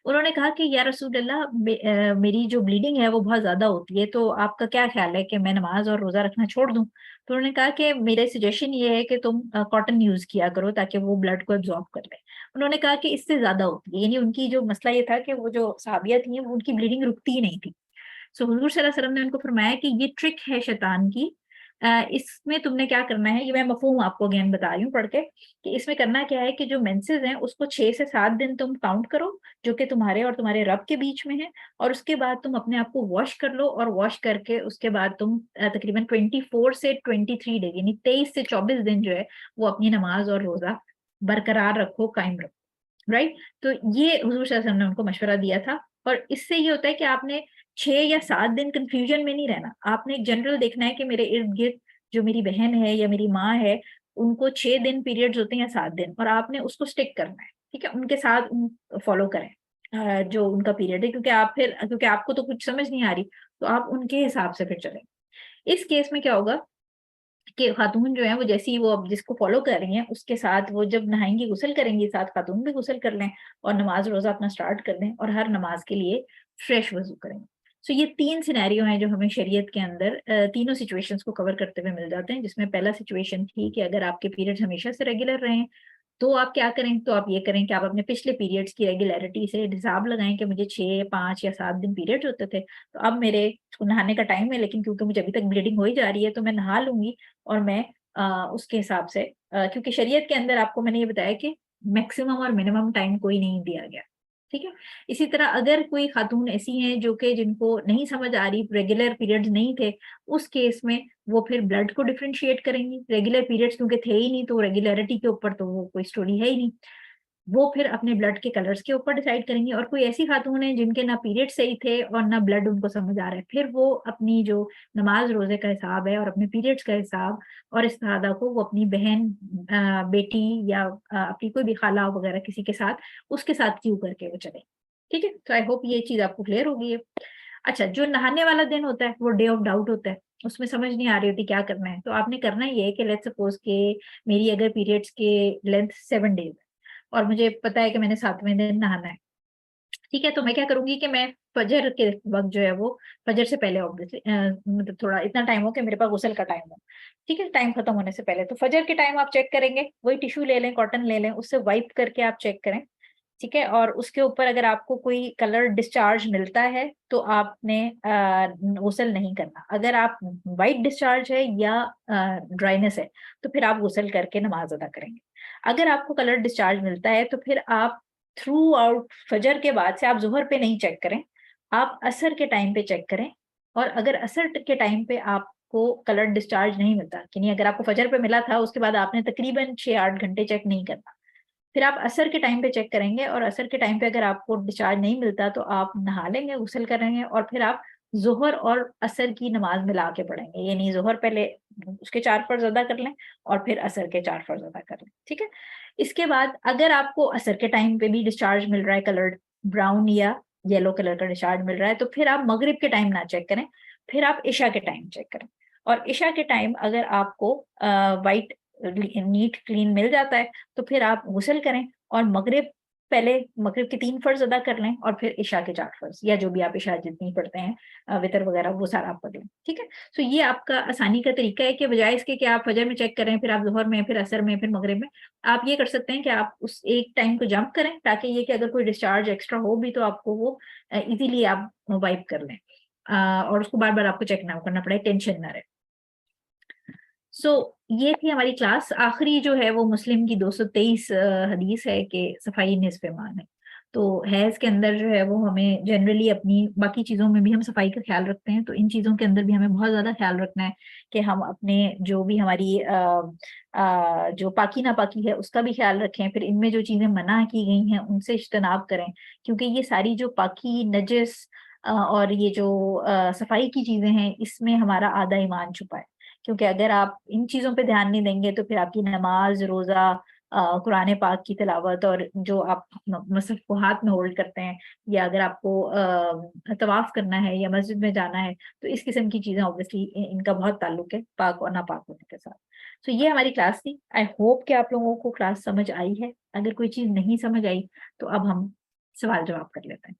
A: उन्होंने कहा कि या रसूल अल्लाह, मेरी जो ब्लीडिंग है वो बहुत ज्यादा होती है, तो आपका क्या ख्याल है कि मैं नमाज और रोजा रखना छोड़ दूं। तो उन्होंने कहा कि मेरा सजेशन ये है कि तुम कॉटन यूज किया करो ताकि वो ब्लड को एब्जॉर्ब कर ले। उन्होंने कहा कि इससे ज्यादा होती है, यानी उनकी जो मसला ये था कि वो जो सहाबिया थी वो उनकी ब्लीडिंग रुकती ही नहीं थी। सो हुजूर सल्लल्लाहु अलैहि वसल्लम ने उनको फरमाया कि ये ट्रिक है शैतान की, इसमें तुमने क्या करना है, ये मैं मफहूम आपको अगेन बता रही हूँ पढ़ के, कि इसमें करना क्या है कि जो मेंसेस हैं उसको 6 से 7 दिन तुम काउंट करो, जो कि तुम्हारे और तुम्हारे रब के बीच में है, और उसके बाद तुम अपने आप को वॉश कर लो, और वॉश करके उसके बाद तुम तकरीबन 24 से 23 डेज यानी 23 से 24 दिन जो है वो अपनी नमाज और रोजा बरकरार रखो, कायम रखो, राइट। तो ये हुजूर सल्लल्लाहु अलैहि वसल्लम ने उनको मशवरा दिया था। और इससे ये होता है कि आपने 6 या 7 दिन कंफ्यूजन में नहीं रहना, आपने एक जनरल देखना है कि मेरे इर्द गिर्द जो मेरी बहन है या मेरी माँ है, उनको 6 दिन पीरियड्स होते हैं या 7 दिन, और आपने उसको स्टिक करना है, ठीक है, उनके साथ फॉलो करें जो उनका पीरियड है, क्योंकि आपको तो कुछ समझ नहीं आ रही, तो आप उनके हिसाब से फिर चलें। इस केस में क्या होगा कि खातून जो है वो जैसे ही वो अब जिसको फॉलो कर रही हैं उसके साथ वो जब नहाएंगी गुस्ल करेंगी, साथ खातून भी गुस्ल कर लें और नमाज रोजा अपना स्टार्ट कर दें, और हर नमाज के लिए फ्रेश वजू करें। सो ये 3 सिनेरियो हैं जो हमें शरीयत के अंदर तीनों सिचुएशंस को कवर करते हुए मिल जाते हैं, जिसमें पहला सिचुएशन थी कि अगर आपके पीरियड्स हमेशा से रेगुलर रहे, तो आप क्या करें, तो आप ये करें कि आप अपने पिछले पीरियड्स की रेगुलरिटी से हिसाब लगाएं कि मुझे 6 5 या 7 दिन पीरियड्स होते थे, तो अब मेरे नहाने का टाइम है, लेकिन क्योंकि मुझे अभी तक ब्लीडिंग हो ही जा रही है तो मैं नहा लूंगी, और मैं उसके हिसाब से, क्योंकि शरीयत के अंदर आपको मैंने ये बताया कि मैक्सिमम और मिनिमम टाइम कोई नहीं दिया गया, ठीक है। इसी तरह अगर कोई खातून ऐसी हैं जो कि जिनको नहीं समझ आ रही, रेगुलर पीरियड्स नहीं थे, उस केस में वो फिर ब्लड को डिफरेंशिएट करेंगी। रेगुलर पीरियड्स क्योंकि थे ही नहीं, तो रेगुलरिटी के ऊपर तो वो कोई स्टोरी है ही नहीं। वो फिर अपने ब्लड के कलर्स के ऊपर डिसाइड करेंगी। और कोई ऐसी खातून है जिनके ना पीरियड सही थे और ना ब्लड उनको समझ आ रहा है, फिर वो अपनी जो नमाज रोजे का हिसाब है और अपने पीरियड्स का हिसाब और इस्तिहादा को वो अपनी बहन, बेटी या अपनी कोई भी खाला वगैरह किसी के साथ, उसके साथ क्यों करके वो चले। ठीक है, तो आई होप ये चीज आपको क्लियर होगी है। अच्छा, जो नहाने वाला दिन होता है वो डे ऑफ डाउट होता है, उसमें समझ नहीं आ रही होती क्या करना है। तो आपने करना ये है कि लेट्स सपोज के मेरी अगर पीरियड्स के लेंथ 7 डेज है और मुझे पता है कि मैंने 7वें दिन नहाना है, ठीक है। तो मैं क्या करूंगी कि मैं फजर के वक्त जो है वो, फजर से पहले ऑब्वियसली, मतलब थोड़ा इतना टाइम हो कि मेरे पास गुस्ल का टाइम हो, ठीक है, टाइम खत्म होने से पहले। तो फजर के टाइम आप चेक करेंगे, वही टिश्यू ले लें, कॉटन ले लें, उससे वाइप करके आप चेक करें, ठीक है। और उसके ऊपर अगर आपको कोई कलर डिस्चार्ज मिलता है तो आपने गुस्ल नहीं करना। अगर आप वाइट डिस्चार्ज है या ड्राइनेस है तो फिर आप गुस्ल करके नमाज अदा करेंगे। अगर आपको कलर डिस्चार्ज मिलता है तो फिर आप थ्रू आउट फजर के बाद से आप जुहर पे नहीं चेक करें, आप असर के टाइम पे चेक करें। और अगर असर के टाइम पे आपको कलर डिस्चार्ज नहीं मिलता, कि नहीं, अगर आपको फजर पे मिला था उसके बाद आपने तकरीबन 6-8 घंटे चेक नहीं करना, फिर आप असर के टाइम पे चेक करेंगे। और असर के टाइम पे अगर आपको डिस्चार्ज नहीं मिलता तो आप नहा लेंगे, गुस्ल करेंगे और फिर आप जोहर और असर की नमाज मिला के पढ़ेंगे। ये नहीं जोहर पहले उसके 4 फर्ज अदा कर लें और फिर असर के 4 फर्ज अदा कर लें, ठीक है। इसके बाद अगर आपको असर के टाइम पे भी डिस्चार्ज मिल रहा है, कलर्ड ब्राउन या येलो कलर का डिस्चार्ज मिल रहा है, तो फिर आप मगरिब के टाइम ना चेक करें, फिर आप इशा के टाइम चेक करें। और इशा के टाइम अगर आपको वाइट नीट क्लीन मिल जाता है तो फिर आप गुस्ल करें और मगरिब, पहले मगरिब के 3 फर्ज अदा कर लें और फिर इशा के 4 फर्ज, या जो भी आप इशा जितनी पढ़ते हैं, वितर वगैरह, वो सारा आप पढ़ लें, ठीक है। तो ये आपका आसानी का तरीका है कि बजाय इसके कि आप फजर में चेक करें, फिर आप जोहर में, फिर असर में, फिर मगरिब में, आप ये कर सकते हैं कि आप उस एक टाइम को जंप करें, ताकि ये कि अगर कोई डिस्चार्ज एक्स्ट्रा हो भी तो आपको वो इजीली आप वाइप कर लें, और उसको बार बार आपको चेक ना करना पड़े, टेंशन ना रहे। सो ये थी हमारी क्लास। आखिरी जो है वो मुस्लिम की 223 हदीस है कि सफाई निस्फ ईमान है। तो हैज के अंदर जो है वो हमें जनरली अपनी बाकी चीज़ों में भी हम सफाई का ख्याल रखते हैं, तो इन चीज़ों के अंदर भी हमें बहुत ज़्यादा ख्याल रखना है कि हम अपने जो भी हमारी जो पाकी नापाकी है उसका भी ख्याल रखें। फिर इनमें जो चीज़ें मना की गई हैं उनसे इज्तनाब करें, क्योंकि ये सारी जो पाकी, नजस और ये जो सफाई की चीज़ें हैं, इसमें हमारा आधा ईमान छुपा है। क्योंकि अगर आप इन चीजों पे ध्यान नहीं देंगे तो फिर आपकी नमाज, रोजा, कुरान पाक की तिलावत और जो आप मसहफ को हाथ में होल्ड करते हैं, या अगर आपको तवाफ करना है या मस्जिद में जाना है, तो इस किस्म की चीजें ऑब्वियसली इनका बहुत ताल्लुक है पाक और नापाक होने के साथ। तो ये हमारी क्लास थी। आई होप कि आप लोगों को क्लास समझ आई है। अगर कोई चीज नहीं समझ आई तो अब हम सवाल जवाब कर लेते हैं।